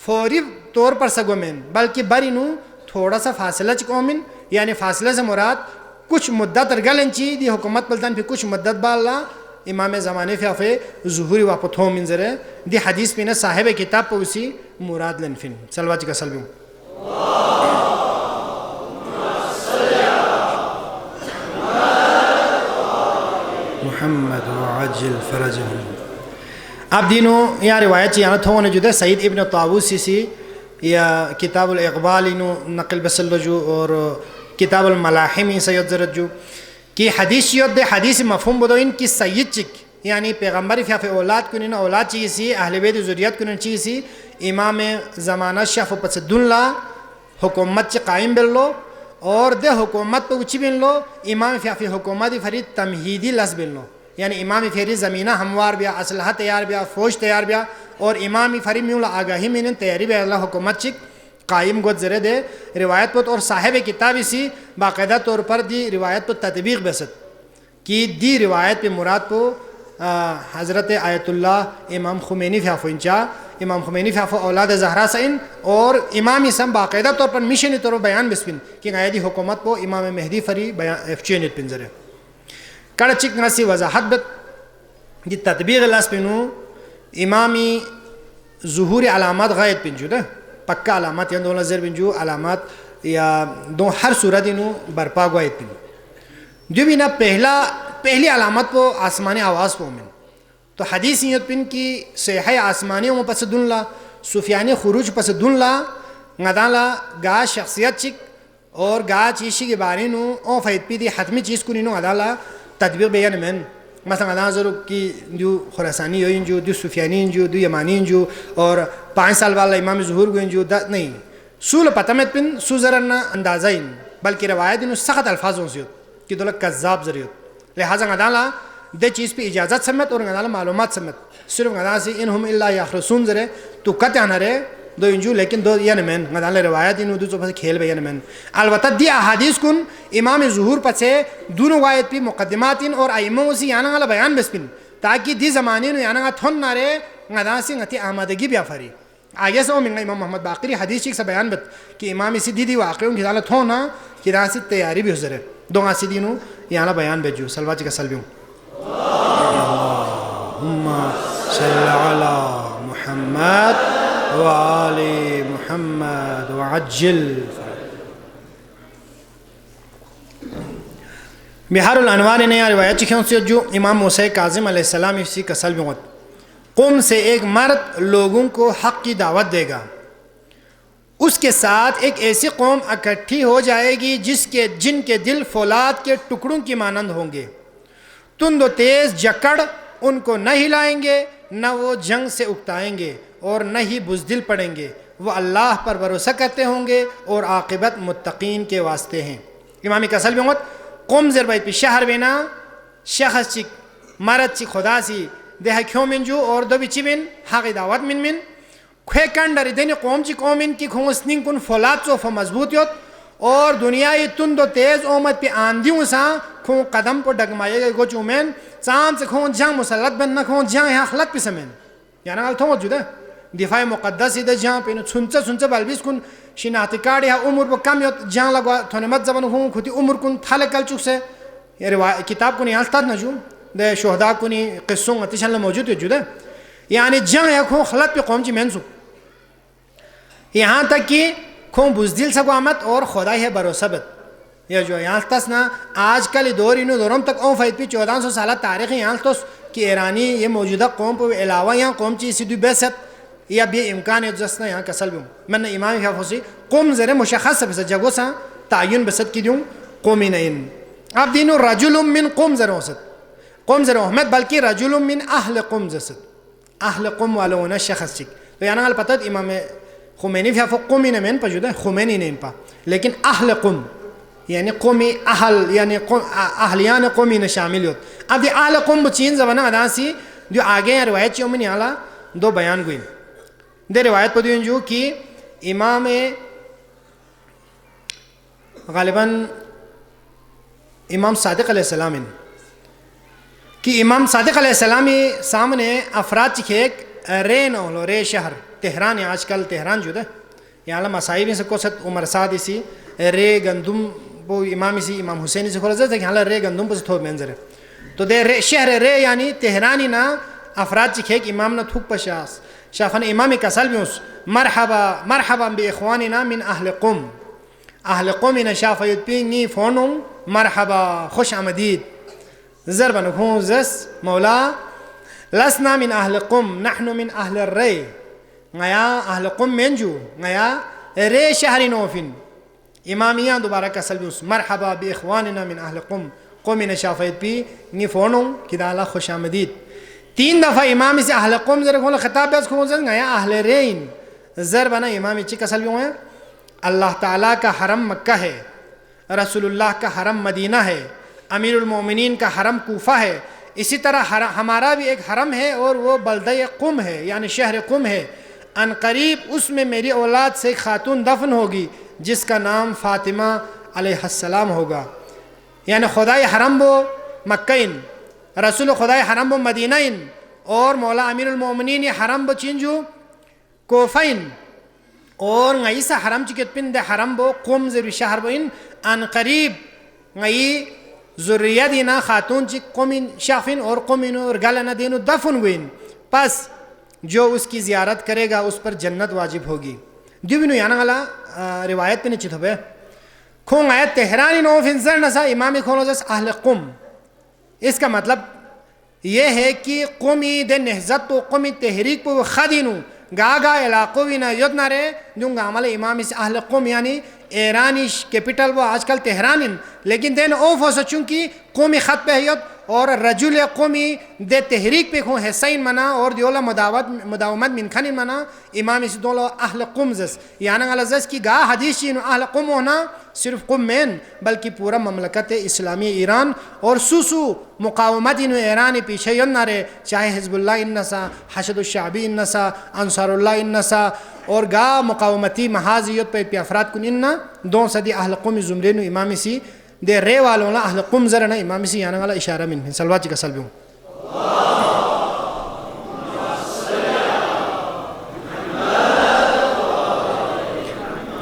فوری طور پر سگو میں بلکہ بری نو تھوڑا سا فاصلہ چکومن، یعنی فاصلہ سے مراد کچھ مدت ارگل انچی دی حکومت پلتن پھر کچھ مدت بالا امام زمانے فیافے ظہوری واپت ہو منظر دی حدیث پینا صاحب کتاب پہ اسی مراد لنفن سلوات کا سلویوں محمد وعجل فرجهم. اب دینوں یا روایت یہاں تھونے جو دے سعید ابن طاووس سی یا کتاب الاقبال انو نقل بسل جو اور کتاب الملاحم سید زرد جو کہ حدیث یود دے حدیث مفہوم بدو ان کی سید چک یعنی پیغمبری فیاف اولاد کنین اولاد چیئے سی اہل بیت ذریت کنین چیئے سی امام زمانہ شف پس دن لا حکومت چی قائم بلو اور دے حکومت پہ اچھی بن لو امام فیافی حکومت فرید تمہیدی لس بن لو یعنی امام فیری زمینہ ہموار بیا اسلحہ تیار بیا فوج تیار بیا اور امام فری میولا آگاہی مینن تیاری بیا اللہ حکومت چک قائم گوت زرے دے روایت پت اور صاحب کتابی سی باقاعدہ طور پر دی روایت پہ تطبیق بسد کی دی روایت پہ مراد پہ حضرت آیت اللہ امام خمینی فیافو انچا امام خمینی فیافو اولاد زہرا سین اور امام اسم باقاعدہ طور پر مشنی طور پر بیان بسپن کہ غیدی حکومت پہ امام مہدی فری بیان افچینت پنزرے کڑچک نسی وضاحت بت دی تطبیق اللہ سپنو امامی ظہور علامات غائد پنجو دے پکا علامات یا دو نظر پنجو علامات یا دو ہر صورت انو برپا غائد پنجو جو بھی نا پہلی علامت پو آسمانی آواز پو من تو حدیث نیت پن کی صحیح آسمانی میں پس دن لا سفیانی خروج پس دن لا غدالا گا شخصیت چک اور گا چیشی کے بارے نو او فید پی دی حتمی چیز کو نینو غدالا تدبیر بیان من مثلا غدالا ضرور کی جو خراسانی ہوئیں جو دو سفیانی جو دو یمانی جو اور 5 سال والا امام ظہور گوئیں جو نہیں سول پتمت پن سو ذرنا اندازہ ان بلکہ روایت انو سخت الفاظوں سے کہ دولت کذاب ذریعت لہذا غدالا دے چیز پہ اجازت سمت اور غدالا معلومات سمت صرف غدالا سی انہم اللہ یخرسون ذرے تو قطع نہ رہے دو انجو لیکن دو یا نمین غدالا روایت انو دو تو پس کھیل بے نمین البتہ دی احادیث کن امام ظہور پسے دونوں وایت پہ مقدمات ان اور ائموں سی یانا غلا بیان بسپن تاکہ دی زمانے نو یانا غا تھن نہ رہے غدالا سی غتی آمادگی بیا فری آگے سے من امام محمد باقری حدیث چیک سے بیان بت کہ امام سی دی واقعوں کی غدالا تھونا کہ دا سی تیاری بھی حضر ہے دو غاسی دینو یانا بیان بجو سلواتی کا سلویوں اللہم صلی علی محمد وآل محمد وعجل بحار الانوار نے روایت چکھوں سے جو امام موسیٰ کاظم علیہ السلام اسی کا سلویوں قوم سے ایک مرد لوگوں کو حق کی دعوت دے گا اس کے ساتھ ایک ایسی قوم اکٹھی ہو جائے گی جن کے دل فولاد کے ٹکڑوں کی مانند ہوں گے تند و تیز جکڑ ان کو نہ ہلائیں گے نہ وہ جنگ سے اکتائیں گے اور نہ ہی بزدل پڑیں گے وہ اللہ پر بھروسہ کرتے ہوں گے اور عاقبت متقین کے واسطے ہیں امامی کسل بھی قوم زر باید پی شہر بینا شخص چی مرد چی خدا سی دیہ کیوں من جو اور دو بیچی بین حق دعوت من کھوے کندر دین قوم چی قوم ان کی کھونسنین کن فولاد سو فمضبوط یوت اور دنیای تند و تیز اومد پی آندیوں سا کھون قدم پر ڈگمائے گئے گو چومین سام سے کھون جنگ مسلط بن نہ کھون جنگ یہاں خلط پی سمین یعنی غلط ہوں جدا دفاع مقدس دے جہاں پہ سنچا بلبیس کن شناختی کارڈ یا عمر پر کم یوت جہاں لگوا تھونے مت زبان ہوں کھوتی عمر کن تھالے کل چک سے کتاب کنی حالتات نجو دے شہداء کنی قصوں اتشان موجود ہے جدا یعنی جنگ یا کھون خلط پہ قوم چی مینسو یہاں تک کہ کھون بزدل سگو آمد اور خدا ہے بھروسہ بد یا جو یہاں تس نا آج کل دور انو دورم تک اون فائد پی 1400 سالہ تاریخ یہاں تس کہ ایرانی یہ موجودہ قوم پر علاوہ یہاں قوم چی اسی دو بیست یا بے امکان ہے جسنا یہاں کسل بیوں من امام حفظی قوم زر مشخص سے بسد جگو سا تعین بسد کی دیوں قومی نئین اب دینو رجل من قوم زر ہوسد قوم زر احمد بلکہ رجل من اہل قوم زسد اہل قوم والونا شخص چک تو یعنی غال پتہ امام خمینی فی قومی نمین پا جدا خمینی نیم پا لیکن اہل قوم یعنی قومی اہل یعنی اہلیان قومی نے شامل ہوت اب دی اہل قوم بچین زبانہ ادا سی جو آگے ہیں روایت چیوں میں نیالا دو بیان گوئیں دے روایت پا دیوں جو کہ امام غالباً امام صادق علیہ السلام کہ امام صادق علیہ السلامی سامنے افراد چکھیک رین اولو رے شہر تہران آج کل تہران جو ده یعنی مسائب سے کو ست عمر سعد اسی رے گندم بو امام اسی امام حسین سے کھولا زد یعنی رے گندم پس تھو منظر تو دے شہر رے یعنی تہرانی نا افراد چکھیک امام نا تھوک پشاس شافن امام کسل بیوس مرحبا بی اخواننا من اہل قم اہل قومنا شافیت پینگی فونم مرحبا خوش آمدید ضربا نکھون زس مولا لسنا من اہل قم نحن من اہل الرے غیا اہل قم منجو غیا رے شہری نوفن امامیان دوبارہ کسل بیوس مرحبا بی اخواننا من اہل قم قومنا شافیت پینگی فونم کدالا خوش آمدید 3 دفعہ امام سے اہل قوم ذرا کھولا خطاب بیس کھون زن گیا اہل رین ضربا نا امام چی کسل بیوں ہے اللہ تعالیٰ کا حرم مکہ ہے رسول اللہ کا حرم مدینہ ہے امیر المومنین کا حرم کوفہ ہے اسی طرح ہمارا بھی ایک حرم ہے اور وہ بلدہ قم ہے یعنی شہر قم ہے ان قریب اس میں میری اولاد سے ایک خاتون دفن ہوگی جس کا نام فاطمہ علیہ السلام ہوگا یعنی خدای حرم بو مکین رسول خدای حرم بو مدینین اور مولا امیر المومنین حرم بو چینجو کوفین اور غیسا حرم چکت پن دے حرم بو قوم زر شہر بو ان قریب غی ذریہ دینا خاتون چک قومین شافین اور قومین اور گلنا دینو دفن گوین پس جو اس کی زیارت کرے گا اس پر جنت واجب ہوگی دیو بینو یانا غلا روایت پہ چتھو بے کھون آیت تہرانی نو فنزر نسا امامی کھولو جس اہل قم اس کا مطلب یہ ہے کہ قومی دے نہزت تو قومی تحریک پہ خدینو گاگا علاقوں بھی نہ یود نہ رہے جوں گا عمل امام سے اہل قوم یعنی ایرانی کیپٹل وہ آج کل تہران لیکن دین اوف ہو سچوں کی قومی خط پہ یود اور رجل قومی دے تحریک پہ کھوں حسین منا اور دیولا مداومت من کھنین منا امام سے دولا اہل قوم زس یعنی غلا زس کی گا حدیث چینو اہل قوم ہونا صرف قوم مین بلکہ پورا مملکت اسلامی ایران اور سوسو مقاومت انو ایرانی پیچھے یون نہ رہے چاہے حزب اللہ انسا حشد الشعبی انسا انصار اللہ انسا اور گا مقاومتی محاذیت پہ افراد کن اننا 2 صدی اہل قوم زمرینو امامی سی دے رے والوں اہل قوم زرنا امامی سی یعنی غلا اشارہ من سلوات کا سلبیوں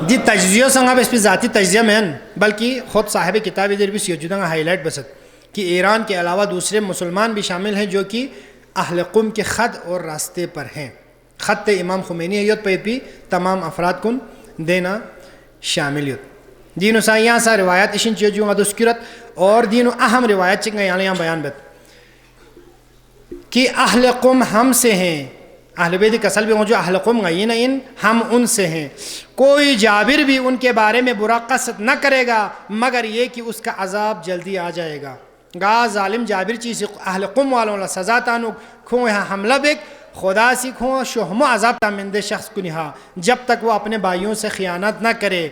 دی تجزیہ سنگا اس پہ ذاتی تجزیہ میں بلکہ خود صاحب کتاب ادھر بھی سیوجودہ کا ہائی لائٹ بسد کہ ایران کے علاوہ دوسرے مسلمان بھی شامل ہیں جو کہ اہل قم کے خط اور راستے پر ہیں خط امام خمینی یوت پہ بھی تمام افراد کن دینا شاملیت دین و سایاں سا روایت اشن چیزوں کا دسکرت اور دین و اہم روایت چنگا یہاں بیان بت کہ اہل قم ہم سے ہیں اہل بیت کسل بھی ہوں جو اہل قم غین ان ہم ان سے ہیں کوئی جابر بھی ان کے بارے میں برا قصد نہ کرے گا مگر یہ کہ اس کا عذاب جلدی آ جائے گا گا ظالم جابر چیز اہل قم والوں لا سزا تانو کھوں یہاں حملہ بک خدا سی کھوں شہم و عذاب تامندے شخص کو نہا جب تک وہ اپنے بھائیوں سے خیانت نہ کرے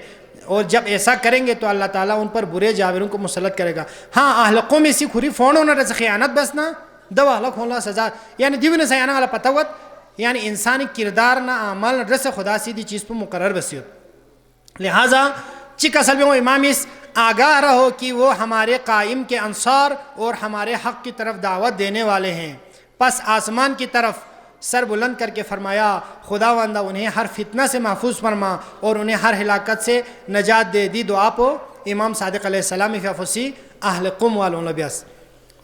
اور جب ایسا کریں گے تو اللہ تعالیٰ ان پر برے جابروں کو مسلط کرے گا ہاں اہل قوم اسی کھوری فون ہونا رہے خیانت بسنا دوا لکھ ہونا سزا یعنی دیو نے سیانا والا پتاوت یعنی انسانی کردار نہ عمل رس خدا سیدھی چیز پر مقرر بسیت لہٰذا چک اصل میں وہ امام اس آگاہ رہو کہ وہ ہمارے قائم کے انصار اور ہمارے حق کی طرف دعوت دینے والے ہیں پس آسمان کی طرف سر بلند کر کے فرمایا خداوندہ انہیں ہر فتنہ سے محفوظ فرما اور انہیں ہر ہلاکت سے نجات دے دی دعا پو امام صادق علیہ السلام فی افسی اہل قم والوں لبیاس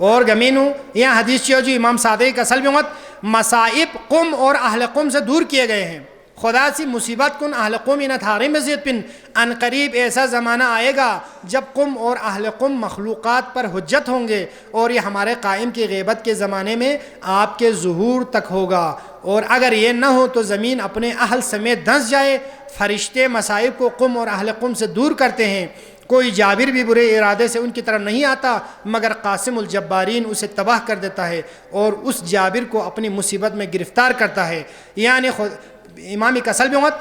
اور گمینو یہ حدیث چیو جو امام صادق کا سلم امت مصائب قم اور اہل قم سے دور کیے گئے ہیں خدا سی مصیبت کن اہل قم انہ تھاری مزید پن ان قریب ایسا زمانہ آئے گا جب قم اور اہل قم مخلوقات پر حجت ہوں گے اور یہ ہمارے قائم کی غیبت کے زمانے میں آپ کے ظہور تک ہوگا اور اگر یہ نہ ہو تو زمین اپنے اہل سمیت دھنس جائے فرشتے مصائب کو قم اور اہل قم سے دور کرتے ہیں کوئی جابر بھی برے ارادے سے ان کی طرف نہیں آتا مگر قاسم الجبارین اسے تباہ کر دیتا ہے اور اس جابر کو اپنی مصیبت میں گرفتار کرتا ہے یعنی امام کسل بھی مت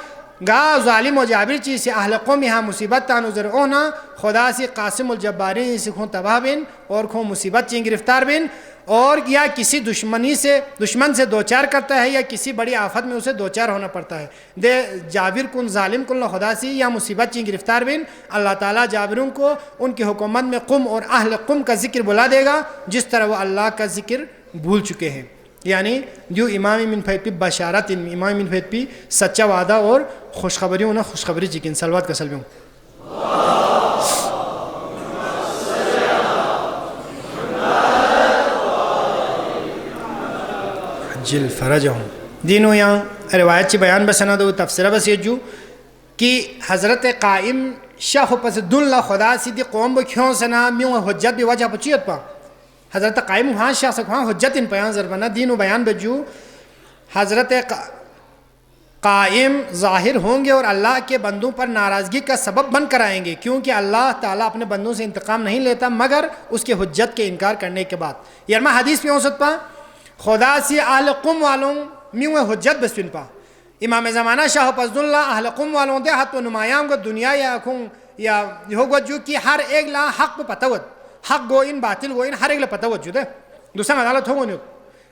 گا ظالم و جابر چیز سے اہل قوم یہاں مصیبت تا نظر اونا خدا سے قاسم الجبارین سے خون تباہ بین اور خون مصیبت چین گرفتار بین اور یا کسی دشمن سے دوچار کرتا ہے یا کسی بڑی آفت میں اسے دوچار ہونا پڑتا ہے دے جابر کن ظالم کن خدا سی یا مصیبت چین گرفتار بین اللہ تعالیٰ جابروں کو ان کی حکومت میں قم اور اہل قم کا ذکر بلا دے گا جس طرح وہ اللہ کا ذکر بھول چکے ہیں. یعنی جو امام من فیت پی بشارت امام من فیت پی سچا وعدہ اور خوشخبری انہیں خوشخبری چکن سلوات کا سلویوں جل فرج ہوں دینوں یہاں روایت چی بیان بسنا دو تفسیرہ بس یہ جو کہ حضرت قائم شاہ پس دن لا خدا سی دی قوم با کیوں سنا میوں حجت بھی وجہ پچیت پا حضرت قائم وہاں شاہ سکھ وہاں حجت ان پیان ضربنا دین و بیان بجو حضرت قائم ظاہر ہوں گے اور اللہ کے بندوں پر ناراضگی کا سبب بن کر آئیں گے کیونکہ اللہ تعالیٰ اپنے بندوں سے انتقام نہیں لیتا مگر اس کے حجت کے انکار کرنے کے بعد. یار میں حدیث پہ ہوں سکتا خدا سی اہل قم والوں میوں حجت بسپن پا امام زمانہ شاہ پسد اللہ اہل قم والوں دے حت و نمایاں کو دنیا یا کھوں یا ہوگا جو کہ ہر ایک لا حق پہ پتوت حق گو ان باطل گو ان ہر ایک لا پتوت جو دے دوسرا عدالت ہوگا نہیں.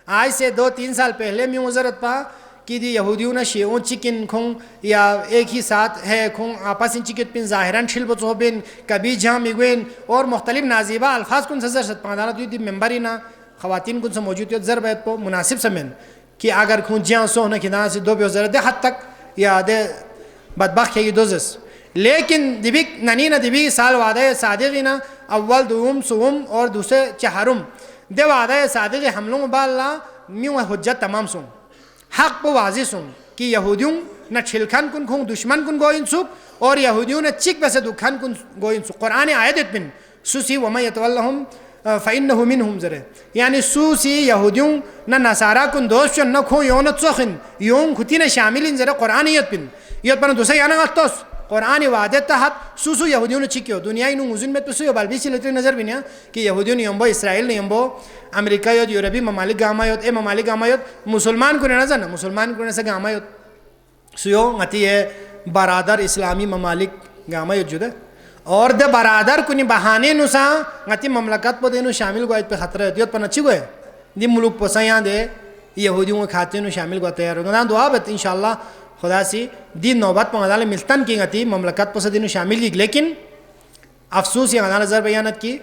آج سے 2-3 سال پہلے میوں وزرت پا کہ دی یہودیوں نے شیعوں چکن کھوں یا ایک ہی ساتھ ہے کھوں آپس ان چکت پن ظاہران شل بچو بن کبھی جہاں مگوین اور مختلف نازیبہ الفاظ کن سزر ست پا عدالت دی ممبری نا خواتین کن سے موجود ہے ضرب ایت پو مناسب سمین کہ اگر کھون جیاں سوہنا کی دانا سے 2 بیوزر دے حد تک یا دے بدبخت ہے کی دوزس لیکن دبی ننین دبی سال وعدہ صادقینا اول دوم سوم اور دوسرے چہارم دے وعدہ صادق حملوں با اللہ میوں حجت تمام سن حق پو واضح سن کہ یہودیوں نہ چھلکھن کن کھون دشمن کن گوئن سک اور یہودیوں نے چک بس دکھن کن گوئن سک. قرآن آیت بن سوسی وَمَن يَتَوَلَّهُمْ فَإِنَّهُ مِنْهُمْ زرے یعنی سوسی یہودیوں نہ نصارہ کن دوست چن نہ کھون یون چوخن یون کھتی نہ شاملین زرے قرآن یت بن یت بنا دوسرے یانا غلطوس قرآن وعدت تحت سوسو یہودیوں نے چکیو دنیا انہوں مزین میں پسو یا بالبیسی لطری نظر بینیا کہ یہودیوں نے یمبو اسرائیل نے یمبو امریکہ یود یورپی ممالک گاما یود اے ممالک گاما یود مسلمان کو نے نظر نا مسلمان کو نے سے گاما یود سیو غتی ہے برادر اسلامی ممالک گاما یود جدہ اور دے برادر کنی بہانے نسا غتی مملکت پو دینو شامل گوائد پہ خطرہ یود یود پر نچی گوئے دی ملوک پسا یہاں دے یہودیوں کے کھاتے نو شامل گوائد تیار ہوگا دعا بت انشاءاللہ خدا سی دین نوبت پا غدال ملتن کی غتی مملکت پسا دینو شامل کی لیکن افسوس یہ غدال ذر بیانت کی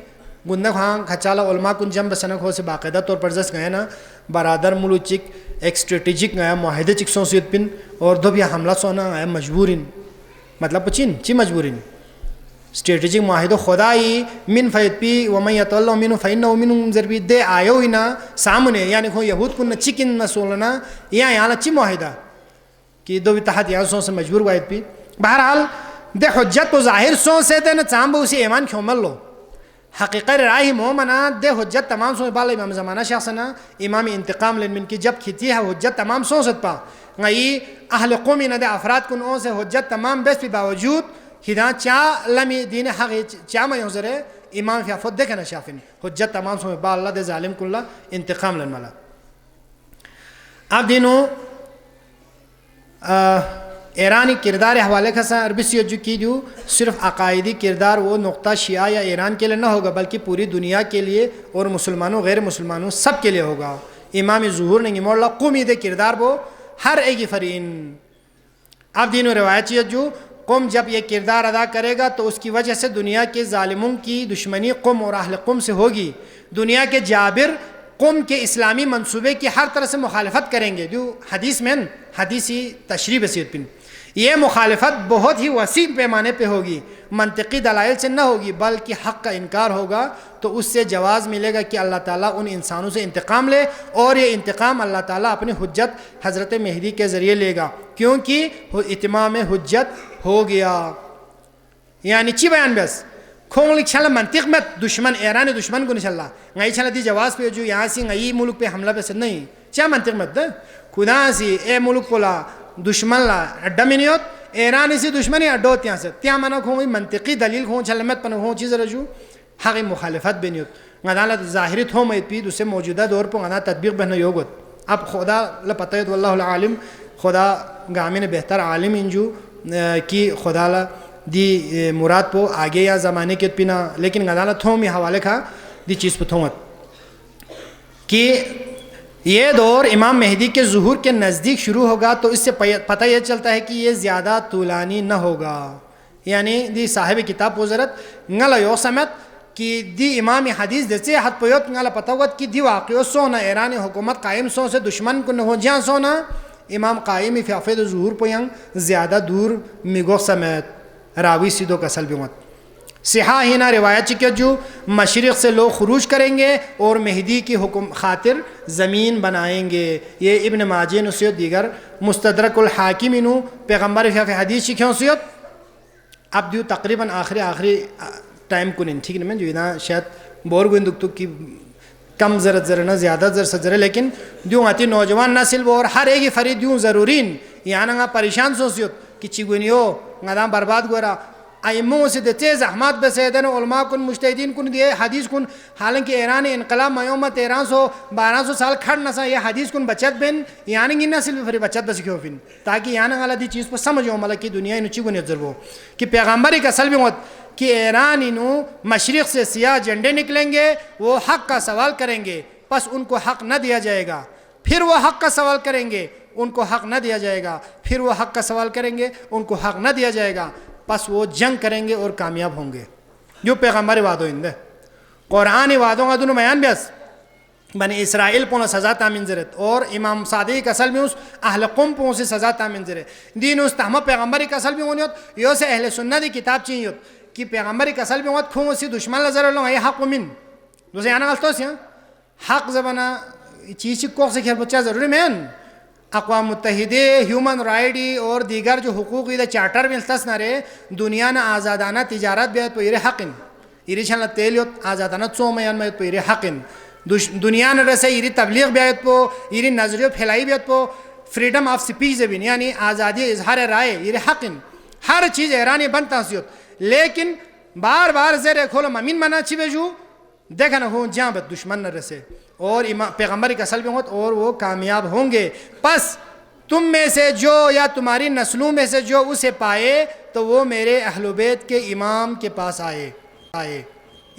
گندہ خواہاں کھچالا علماء کن جنب سنک ہو سے باقیدہ طور پر زس گئے نا برادر ملو چک ایک اسٹریٹجک گیا معاہدے چک سو سید پن اور دو بھی حملہ سونا گیا مجبورین مطلب پچین چی مجبورین اسٹریٹجک معاہدہ خدای من فیت پی وَمَن يَتَوَلَّهُ مِنْهُ فَإِنَّهُ مِنْهُمْ زر بھی دے آئیو ہی نا سامنے یعنی کھو یہود کن چکن مسولنا یہاں چی معاہدہ کہ دو بھی تحت یہاں سو سے مجبور واحد پی بہرحال دے حجت و ظاہر سو سے دے نا چاہم با اسی ایمان کیوں مل لو حقیقت راہی مومنا دے حجت تمام سو بالا امام زمانہ شخصنا امام انتقام لن من کی جب کھتی ہے حجت تمام سو ست پا غی اہل قومی نا دے افراد کن اون سے حجت تمام بیس پی باوجود ہدان چاہ لمی دین حقی چاہ میں حضر امام فی افد دیکھنا شافن حجت تمام سو بالا اللہ دے ظالم کن اللہ انتقام لن ملا. اب دینو ایرانی کردار حوالے کا سا عربی سیوت جو کی جو صرف عقائدی کردار وہ نقطہ شیعہ یا ایران کے لیے نہ ہوگا بلکہ پوری دنیا کے لیے اور مسلمانوں غیر مسلمانوں سب کے لیے ہوگا. امام ظہور نے مولا اللہ قومی دے کردار وہ ہر ایک فرین. اب دین و روایتیت جو قوم جب یہ کردار ادا کرے گا تو اس کی وجہ سے دنیا کے ظالموں کی دشمنی قوم اور اہل قوم سے ہوگی. دنیا کے جابر قوم کے اسلامی منصوبے کی ہر طرح سے مخالفت کریں گے جو حدیث میں حدیثی تشریح بسیط پن یہ مخالفت بہت ہی وسیع پیمانے پہ ہوگی منطقی دلائل سے نہ ہوگی بلکہ حق کا انکار ہوگا تو اس سے جواز ملے گا کہ اللہ تعالیٰ ان انسانوں سے انتقام لے اور یہ انتقام اللہ تعالیٰ اپنی حجت حضرت مہدی کے ذریعے لے گا کیونکہ اتمام حجت ہو گیا. یعنی چی بیان بس کھونگ لکھ چلا منطق میں دشمن ایران دشمن کو نہیں چلا غی چلا دی جواز پہ جو یہاں سے غی ملک پہ حملہ پہ سے نہیں چاہ منطق میں دا خدا سی اے ملک کو لا دشمن لا اڈا میں نہیں ہوت ایران سی دشمنی اڈوت یہاں سے تیاں منہ کھونگی منطقی دلیل کھونگ چلا مت پنہ کھونگ چیز رجو حقی مخالفت بھی نہیں ہوت غدالت ظاہری تھو مید پی دوسرے موجودہ دور پہ غدالت تطبیق بہنہ یوگت. اب خدا لپتہ واللہ العالم خدا گامی نے بہتر عالم انجو کی خدا دی مراد پو آگے یا زمانے کے پینا لیکن غدالہ تھوم یہ حوالے کھا دی چیز پہ تھومت کہ یہ دور امام مہدی کے ظہور کے نزدیک شروع ہوگا تو اس سے پتہ یہ چلتا ہے کہ یہ زیادہ طولانی نہ ہوگا. یعنی دی صاحب کتاب وزرت نگلا یو سمت کہ دی امام حدیث دیتے حد پیوت نگلا پتہ ہوگا کہ دی واقعی سونا ایران حکومت قائم سو سے دشمن کو نہو جہاں سونا امام قائمی فی حفظ ظہور پوینگ زیادہ دور مگو سمیت راوی سیدھو کا سلبی مت صحا ہی نہ روایت چکے جو مشرق سے لوگ خروج کریں گے اور مہدی کی حکم خاطر زمین بنائیں گے. یہ ابن ماجہ نصیت دیگر مستدرک الحاکم انو پیغمبر فی حدیث چکھیں نصیت. اب دیو تقریباً آخری ٹائم کنن ٹھیک نہیں میں جو نا شاید بور گوئن دکتو کی کم زرد نہ زیادہ زر لیکن دیوں آتی نوجوان نسل وہ اور ہر ایک فرید دیوں ضرورین یہاں نگا پریشان سوسیت کہ چی گوئنیو نگا برباد گورا ائموں سے دیتے زحمات بسیدن علماء کن مجتہدین کن دیئے حدیث کن حالانکہ ایران انقلاب میومت 1300 سال کھڑ نسا یہ حدیث کن بچت بین یعنی گی نسل بھی بچت بس کیوں فین تاکہ یعنی غلہ دی چیز پر سمجھو ملک کی دنیا انو چی گنی ضرور کہ پیغمبری کا سلبی موت کہ ایران انو مشرق سے سیاہ جھنڈے نکلیں گے وہ حق کا سوال کریں گے پس ان کو حق نہ دیا جائے گا پھر وہ حق کا سوال کریں گے ان کو حق نہ دیا جائے گا پھر وہ حق کا سوال کریں گے ان کو حق نہ دیا جائے گا پس وہ جنگ کریں گے اور کامیاب ہوں گے. جو پیغمبر وعدوں اندے قرآن وعدوں کا دونوں بیان بیس بنی اسرائیل پونا سزا تامین زرت اور امام صادق اصل میں اس اہل قوم پون سے سزا تامین زرت دین اس تحمہ پیغمبری کا اصل میں ہونیت یو سے اہل سنت دی کتاب چاہیت کہ پیغمبری کا اصل میں ہوت کھوں اسی دشمن لزر اللہ یہ حق من دوسرے آنا غلطوں سے حق زبانہ چیز کوک سے کھیر بچہ ضروری مین اقوام متحدہ ہیومن رائٹی اور دیگر جو حقوقی دا چارٹر میں التس نہ رہے دنیا نا آزادانہ تجارت بیت پو ایرے حقن ایری شان تیلیت آزادانہ چو میان بیت پو ایرے حقن دنیا نا رسے ایری تبلیغ بیت پو ایری نظریو پھیلائی بیت پو فریڈم آف سپیچ بین یعنی آزادی اظہار رائے ایرے حقن ہر چیز ایرانی بنتا سیوت لیکن بار بار زیر کھولو ممین منا چی بیجو دیکھا نہ ہوں جہاں بت دشمن نہ رسے اور پیغمبر کا سلب ہوت اور وہ کامیاب ہوں گے. پس تم میں سے جو یا تمہاری نسلوں میں سے جو اسے پائے تو وہ میرے اہل بیت کے امام کے پاس آئے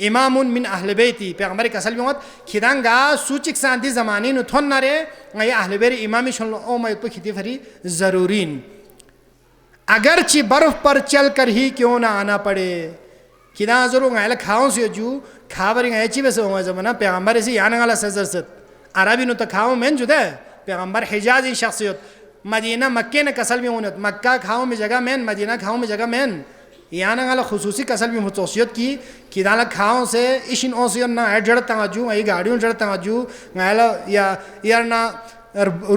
امام من اہل بیتی پیغمبر کا سلب ہوت کھدانگا سوچک ساندی زمانی نو تھون نہ رے یہ اہل بیت امامی شن لو او میت پہ کھتی فری ضرورین اگرچہ برف پر چل کر ہی کیوں نہ آنا پڑے کدا ضرور غیل کھاؤں سے جو کھاوری گئے چی بس ہوا زمانہ پیغمبر اسی یعنی غلا سزر ست عربی نو تکھاؤں میں جدا ہے پیغمبر حجازی شخصیت مدینہ مکہ نے کسل بھی ہونت مکہ کھاؤں میں جگہ مین مدینہ کھاؤں میں جگہ مین یعنی غلا خصوصی کسل بھی متوسیت کی کہ دالا کھاؤں سے اشن اوسیت نہ ایڈ جڑتا وجو ای گاڑیوں جڑتا وجو غیلا یا نہ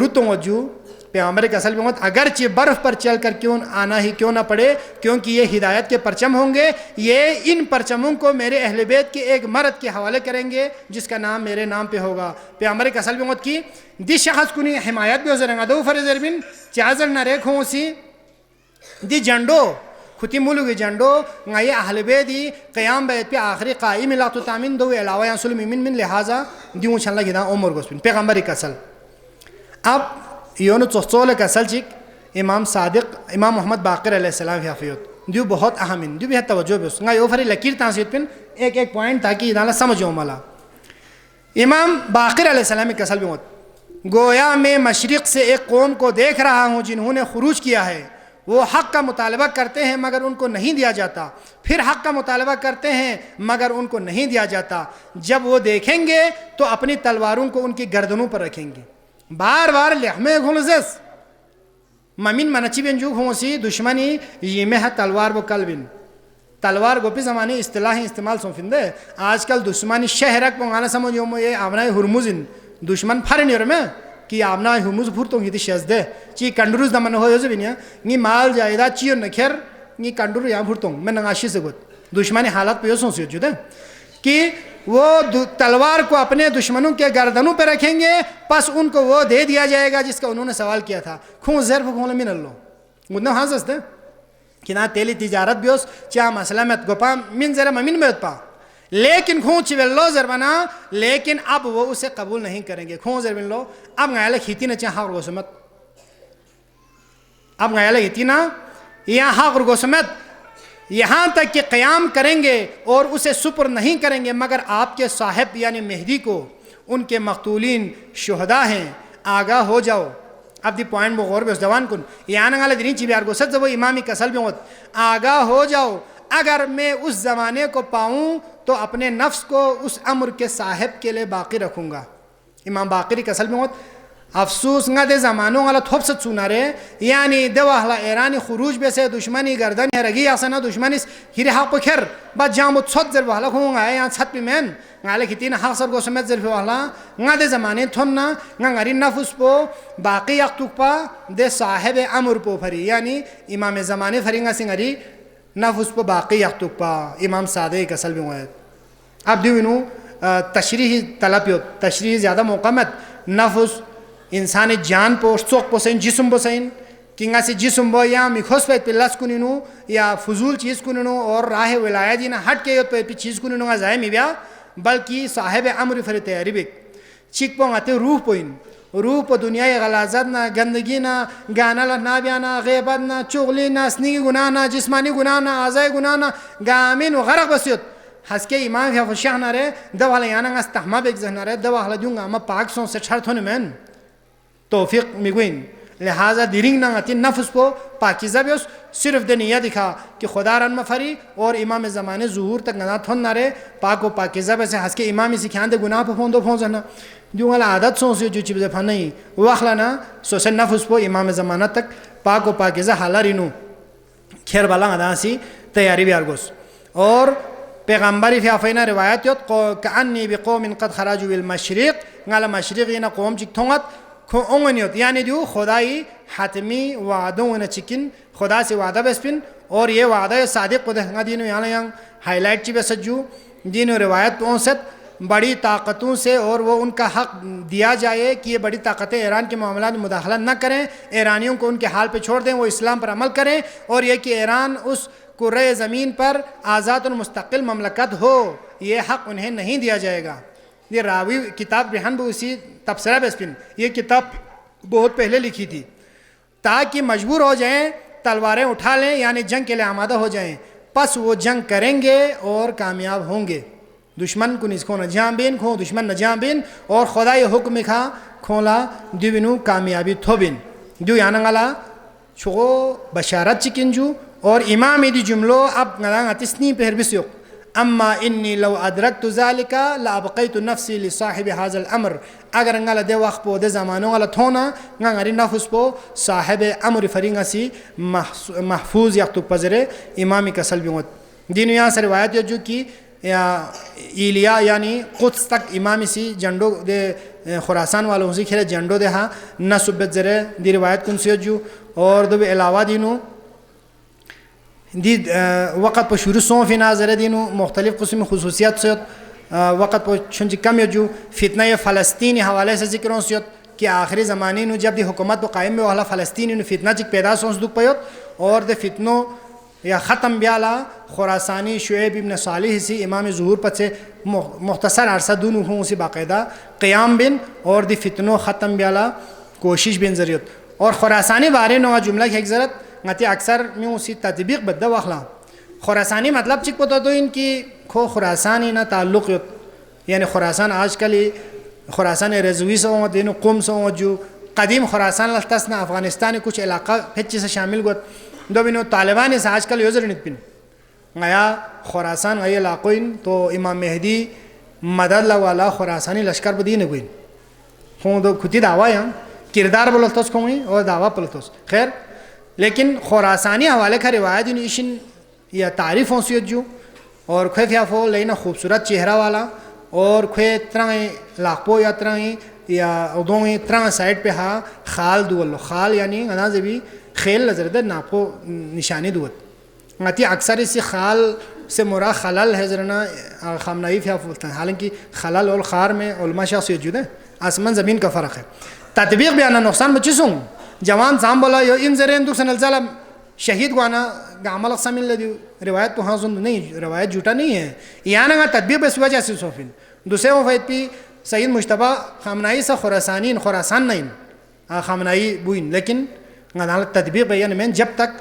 رتوں وجو پیغمبر کا اصل بات اگرچہ برف پر چل کر آنا ہی کیوں نہ پڑے کیونکہ یہ ہدایت کے پرچم ہوں گے یہ ان پرچموں کو میرے اہل بیت کے ایک مرد کے حوالے کریں گے جس کا نام میرے نام پہ ہوگا. پیغمبر کا اصل بات کی دی شخص کنی حمایت بھی ہو زرنگا دو فرزر بن چازر نہ ریکھ ہوں سی دی جنڈو خطی مولو گی جنڈو یہ اہل بیت دی قیام بیت پہ آخری قائم لا تو تامین دو علاوہ یا سلمی من لہذا دیوں چلا گدا عمر گوسپن پیغمبر کا اصل. اب یونو تصول کا اصل چک امام صادق امام محمد باقر علیہ السلام حافظ دیو بہت اہم ان دیو بھی توجہ بھی اس یو فری لکیر تانسیت پن ایک پوائنٹ تاکہ ادالا سمجھو مالا. امام باقر علیہ السلام کا اصل بھی موت گویا میں مشرق سے ایک قوم کو دیکھ رہا ہوں جنہوں نے خروج کیا ہے وہ حق کا مطالبہ کرتے ہیں مگر ان کو نہیں دیا جاتا پھر حق کا مطالبہ کرتے ہیں مگر ان کو نہیں دیا جاتا جب وہ دیکھیں گے تو اپنی تلواروں کو ان کی گردنوں پر رکھیں گے بار بار لحمے گھنزس ممین منچی بن جو گھنسی دشمنی یہ میں ہے تلوار و کلبن تلوار گوپی زمانی اصطلاحی استعمال سنفندے آج کل دشمنی شہرک پنگانا سمجھو مو یہ آمنای ہرموزن دشمن پھرنی رمے کہ آمنای ہرموز پھرتوں ہی دی شزدے چی کنڈروز دمن ہو یوزے بینیا نی مال جائدہ چیو نکھر نی کنڈرو یہاں پھرتوں میں نگاشی سے گوت دشمنی حالات پہ یو سنسی جو دے کہ وہ تلوار کو اپنے دشمنوں کے گردنوں پہ رکھیں گے پس ان کو وہ دے دیا جائے گا جس کا انہوں نے سوال کیا تھا خون زیر فکھون من اللہ مدنہ ہاں سستے کہ نا تیلی تجارت بیوس چاہ مسئلہ میں گوپا من زیر ممین بیت پا لیکن خون چی بلو زیر بنا لیکن اب وہ اسے قبول نہیں کریں گے خون زیر بلو اب غیالہ کھیتی نہ چاہ حق رسومت اب غیالہ کھیتی نہ یا حق رگوسمت یہاں تک کہ قیام کریں گے اور اسے سپر نہیں کریں گے مگر آپ کے صاحب یعنی مہدی کو ان کے مقتولین شہداء ہیں آگاہ ہو جاؤ. اب دی پوائنٹ بغور بے اس جوان کن یعنی غالہ دینی چی بیار گو ست زبو امامی کسل بیوت آگاہ ہو جاؤ اگر میں اس زمانے کو پاؤں تو اپنے نفس کو اس امر کے صاحب کے لئے باقی رکھوں گا. امام باقری کسل بیوت افسوس نہ دے زمانوں والا تھوپ ست سنا رہے یعنی دو احلا ایرانی خروج بے سے دشمنی گردن ہے رگی آسنا دشمنی ہیرے حق کو کھر بعد جامو چھت زر بحلا کھوں گا یا چھت پی مین نالے کی تین حق سر کو سمیت زر بحلا نہ دے زمانے تھونا نہ غری نفس پو باقی اختوک پا دے صاحب امر پو پھری یعنی امام زمانے پھرینگا سنگری نفس پو باقی اختوک پا امام سادے کسل بھی ہوئے. اب دیو انہوں تشریح طلب یو تشریح زیادہ موقعمت نفس انسان جان پوش چوک پوسین جسم پوسین کنگا سے جسم بو یا مکھوس پہ پلس کنینو یا فضول چیز کنینو اور راہ ولایتی نہ ہٹ کے یوت پہ چیز کنینو گا زائے می بیا بلکہ صاحب امر فر تیاری بک چک پو آتے روح پوین روح پو دنیای غلازت نہ گندگی نہ گانا نہ بیانا غیبت نہ چغلی نہ سنیگی گناہ نہ جسمانی گناہ نہ اعضائی گناہ نہ گامین و غرق بسیت ہس کے امام فی خوشیح نہ رہے دو حالا یانا گا استحمہ بیک ذہن رہے دو حالا دیونگا اما پاک سون سے چھڑ تھونے مین توفیق میگوین لہذا دیرنگ نہ آتی نفس کو پاکیزہ بیوس صرف دنیا دکھا کہ خدا رن مفری اور امام زمانے ظہور تک نہ تھون نہ رہے پاک و پاکیزہ بے سے ہس کے امامی سے کھیان دے گناہ پہ پھون دو پھون زنا دیوں والا عادت سون سے جو چیزیں پھن نہیں وخلانا سو سے نفس کو امام زمانہ تک پاک و پاکیزہ حالا رینو کھیر بالا ادا سی تیاری بھی آرگوس. اور پیغمبری فی آفینا روایت یوت کعنی بقوم قد خراجو بالمشرق نالا مشرق ینا قوم چک تھونگت اونگنیوت یعنی دیو خدای حتمی وعدوں نہ چکن خدا سے وعدہ بسپن اور یہ وعدہ صادق کو دہنگا دینو یہاں یہاں ہائی لائٹ چی بسجو دینو روایت پہنچت بڑی طاقتوں سے اور وہ ان کا حق دیا جائے کہ یہ بڑی طاقتیں ایران کے معاملات میں مداخلت نہ کریں ایرانیوں کو ان کے حال پہ چھوڑ دیں وہ اسلام پر عمل کریں اور یہ کہ ایران اس کرۂ زمین پر آزاد اور مستقل مملکت ہو یہ حق انہیں نہیں دیا جائے گا. یہ راوی کتاب ریحان بھی اسی تبصرہ بسپن یہ کتاب بہت پہلے لکھی تھی تاکہ مجبور ہو جائیں تلواریں اٹھا لیں یعنی جنگ کے لیے آمادہ ہو جائیں پس وہ جنگ کریں گے اور کامیاب ہوں گے. دشمن کو نس کو نہ جام بین کھو دشمن نہ جام بین اور خدا یہ حکم کھا کھولا دیونو کامیابی تھو بین جو یاننگلا چھو بشارت چکن جو اور امام دی جملو اب نلانگا تسنی پہر بسیق اما انی لو ادرکت ذالک لابقیت نفسی لصاحب هذا الامر اگر انگل دے وقت پو دے زمانوں گل تھونا نگری نفس پو صاحب امر فرینگا سی محفوظ یقتک پذرے امامی کسل بیوت. دینو یہاں سے روایت جو کی ایلیا یعنی قدس تک امامی سی جنڈو دے خراسان والوں سے کھلے جنڈو دے ہاں نصبت زرے دی روایت کن سیو جو اور دو بے علاوہ دینو دی وقت پہ شروع سوں فی ناظر دینو مختلف قسم خصوصیات سیت وقت پہ چھنچ کم جو فتنہ فلسطینی حوالے سے ذکروں سیت کہ آخری زمانے نو جب دی حکومت پہ قائم میں والا فلسطینی نو فتنہ چک پیدا سونس دک پیوت اور دے فتنوں یا ختم بیالا خراسانی شعیب ابن صالح سی امام ظہور پت سے مختصر عرصہ دونوں ہوں اسی باقاعدہ قیام بن اور دی فتنوں ختم بیالا کوشش بن ذریعت اور خراسانی بارے نو جملہ کی حضرت نتی اکثر میں اسی تطبیق بدہ واخلا خراسانی مطلب چک پتہ تو ان کی کھو خراسانی نہ تعلق یعنی خراسان آج کل خراسان رضوی سے ہوں دینو قوم سے ہوں جو قدیم خراسان لفتسنا افغانستان کچھ علاقہ پھچی سے شامل گوت دو بینو طالبان سے آج کل یوزر نت بین غیا خراسان غیا علاقوین تو امام مہدی مدد لوالا خراسانی لشکر بدین گوین ہوں دو کھتی دعوی ہیں کردار بلتوس کھوئیں اور دعوی پلتوس خیر لیکن خراسانی حوالے کا روایت انیشن یا تعریف ہوں سیت جو اور کھوے فیافو لینا خوبصورت چہرہ والا اور کھوے ترائیں لاکپو یا ترائیں یا ادویں ترائیں سائٹ پہ ہاں خال دولو خال یعنی انازے بھی خیل نظر دے ناپو نشانی دوت نتی اکثر اسی خال سے مراد خلل ہے ذرنا خامنائی فیافو حالانکہ خلل اور خار میں علماء شاہ سیت جو دے آسمان زمین کا فرق ہے. تطبیق بھی آنا نقصان بچیسوں جوان سام بولا یا ان ذرین دو سنلزالہ شہید کو آنا عمل اقسامین لدیو روایت تو ہاں زند نہیں روایت جھوٹا نہیں ہے یعنی اگر تطبیق بس وجہ سے صوفین دوسرے وفید پی سید مجتبہ خامنائی سا خراسانین خراسان نہیں خامنائی بوئین لیکن تطبیق بیان میں جب تک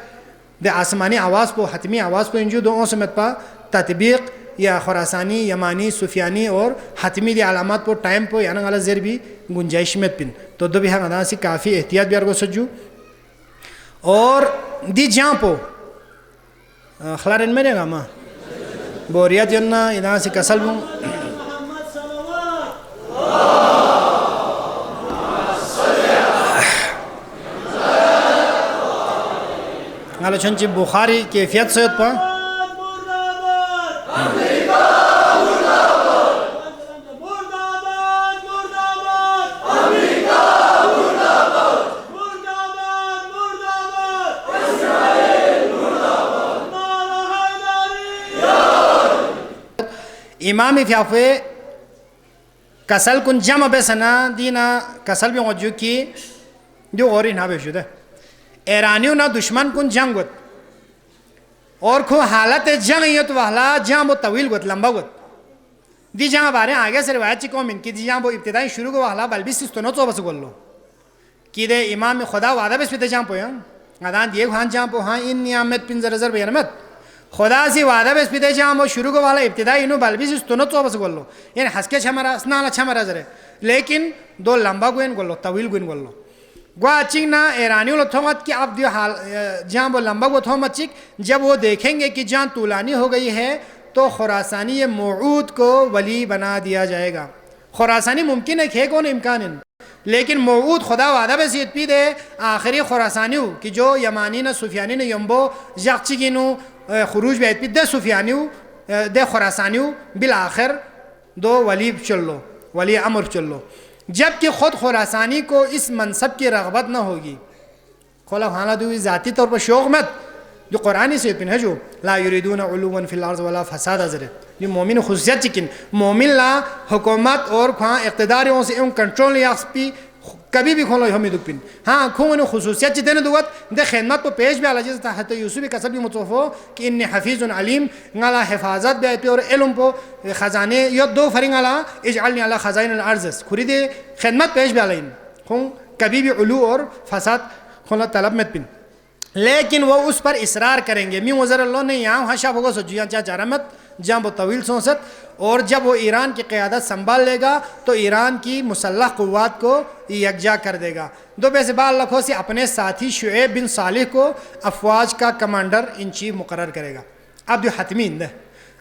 دے آسمانی آواز پو حتمی آواز پو انجو دو سمت پا تطبیق یا خراسانی یمانی سفیانی اور حتمی دی علامات پو ٹائم پو یعنی غلط زیر بھی گنجائش مت پن تو دو بھی ہم سی کافی احتیاط بیار کو سجو اور دی جہاں پو خلارن میں رہے گا ماں بوریات جنہ ادھا سی کسل بوں غلط چنچی بخاری کیفیت سید پا امام فیافے کسل کن جمع بسنا دینا کسل بھی غجو کی جو غوری نہ بشود ہے ایرانیوں نہ دشمن کن جنگ گت اور کھو حالت جنگ یہ تو وحلا جنگ وہ طویل گت لمبا گت دی جنگ بارے آگے سے روایت چکو من کی دی جنگ وہ ابتدائی شروع کو وحلا بل بھی سستنو تو بس گل لو کی دے امام خدا وعدہ بس پیتے جنگ پویا ادان دیے ہاں جنگ پو ہاں ان نیامت پنزر ازر بیانمت خدا سی وعدہ بس پیتے جام وہ شروع کو والا ابتدائی انہوں بل بھی سستنو تو بس گل لو یعنی ہسکے چھمرا اسنالا چھمرا زرے لیکن دو لمبا گوین گل لو طویل گوین گل لو گوا چک نا ایرانیوں لو تھومت کہ اب جہاں وہ لمبا گو تھومت چک جب وہ دیکھیں گے کہ جہاں طولانی ہو گئی ہے تو خراسانی موعود کو ولی بنا دیا جائے گا خراسانی ممکن ہے کہ کون امکان ہے لیکن موعود خدا وعدہ بے سید پی دے آخری خراسانیو کہ جو یمانی نا سفیانی نا یمبو جاکچی نو خروج بیت پی دے سفیانیو دے خراسانیو بالآخر دو ولی چل لو ولی امر چل لو جبکہ خود خراسانی کو اس منصب کی رغبت نہ ہوگی خلا خانہ دوی ذاتی طور پر شوق مت جو قرآنی سے پن ہے جو لا یریدون علوا فی الارض ولا فساد ازر یہ مومن خصوصیت چکن مومن لا حکومت اور کھاں اقتداریوں سے ان کنٹرول یا پی کبھی بھی کھولو ہمیں دکپن ہاں کھون خصوصیت چی دینے دوت دے خدمت پہ پیش بھی علا جیسے حتی یوسف کسب بھی متوفو کہ انی حفیظ علیم نالا حفاظت بھی پہ اور علم پہ خزانے یا دو فرنگ علا اجعلنی علا خزائن الارض کھوری دے خدمت پیش بھی علا کھون کبھی بھی علو اور فساد کھولا طلب مت پن لیکن وہ اس پر اصرار کریں گے میں وزر اللہ نے یہاں ہاں شاہ ہوگا سجیاں چاہ چارہ مت جہاں وہ طویل سوست اور جب وہ ایران کی قیادت سنبھال لے گا تو ایران کی مسلح قوات کو یکجا کر دے گا دو بیسے با اللہ کھو سے اپنے ساتھی شعیب بن صالح کو افواج کا کمانڈر ان چیف مقرر کرے گا اب جو حتمی اندہ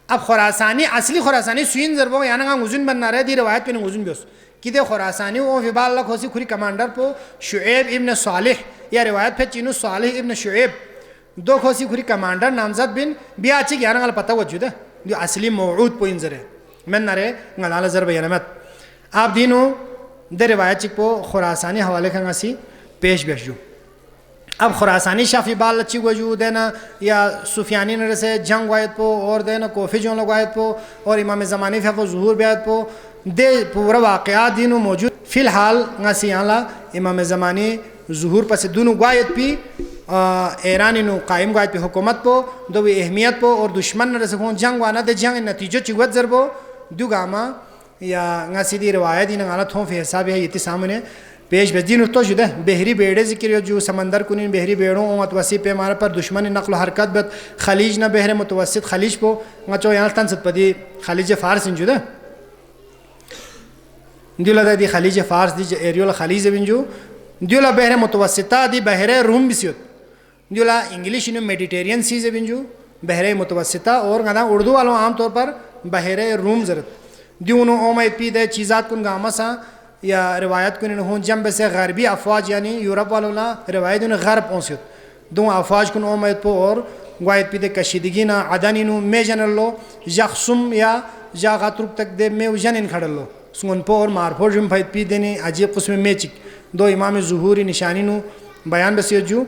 اب خراسانی اصلی خراسانی سوین ضربوں یعنی گا غزن بننا رہے دی روایت پہ غزن بھی اس کی دے خراسانی وہ فی با اللہ کھو سے کھوری کمانڈر پو شعیب ابن صالح یا روایت پہ چینو صالح ابن شعیب دو کھو سے کھوری کمانڈر نامزد بن بیا چک یعنی گا پتہ وجود ہے جو اصلی موعود پو انظر ہے من نرے غلال ضرب ینمت آپ دینو دے روایت چک پو خراسانی حوالے کھنگا سی پیش بیشو اب خراسانی شافی بال چک وجو دینا یا سفیانی نرسے جنگ وائد پو اور دینا کوفی جون لگوائد پو اور امام زمانی فیفو ظہور بیاد پو دے پورا واقعات دینو موجود فی الحال غسی آنلا امام زمانی ظہور پس دونو گوائد پی ایرانی نو قائم گوائد پی حکومت پو دو اہمیت پو اور دشمن نرسے کھون جنگ وانا دے جنگ نتیجہ چگوت ضربو دو گاما یا غسی دی روایت دینا غانا تھون فی حساب ہے یہ سامنے پیش بس دین تو جدہ بحری بیڑے ذکر جو سمندر کنین بحری بیڑوں متوسط پیمانہ پر دشمن نقل و حرکت بت خلیج نہ بحر متوسط خلیج پو چو یہاں تنسد پدی خلیج فارس انجو دہ دیولا دی خلیج فارس دی ایریول خلیج بنجو دیولا بحر متوسطہ دی بحر روم بسیوت دیولا انگلیش انو میڈیٹیرین سیز بنجو بحر متوسطہ اور گانا اردو والوں عام طور پر بحر روم زرد دیونو اومید پی دے چیزات کن گاما سا یا روایت کن انہوں جنب سے غربی افواج یعنی یورپ والوں نا روایت انہوں غرب پہنچت دو افواج کن اومید پو اور گوائد پی دے کشیدگی نا عدنی نو میں جنر لو جخصم یا جا غاترک تک دے میں جنن کھڑ لو سون پو اور مارپور جم پی دینے عجیب قسم میں چک دو امام ظہوری نشانی نو بیان بسیت جو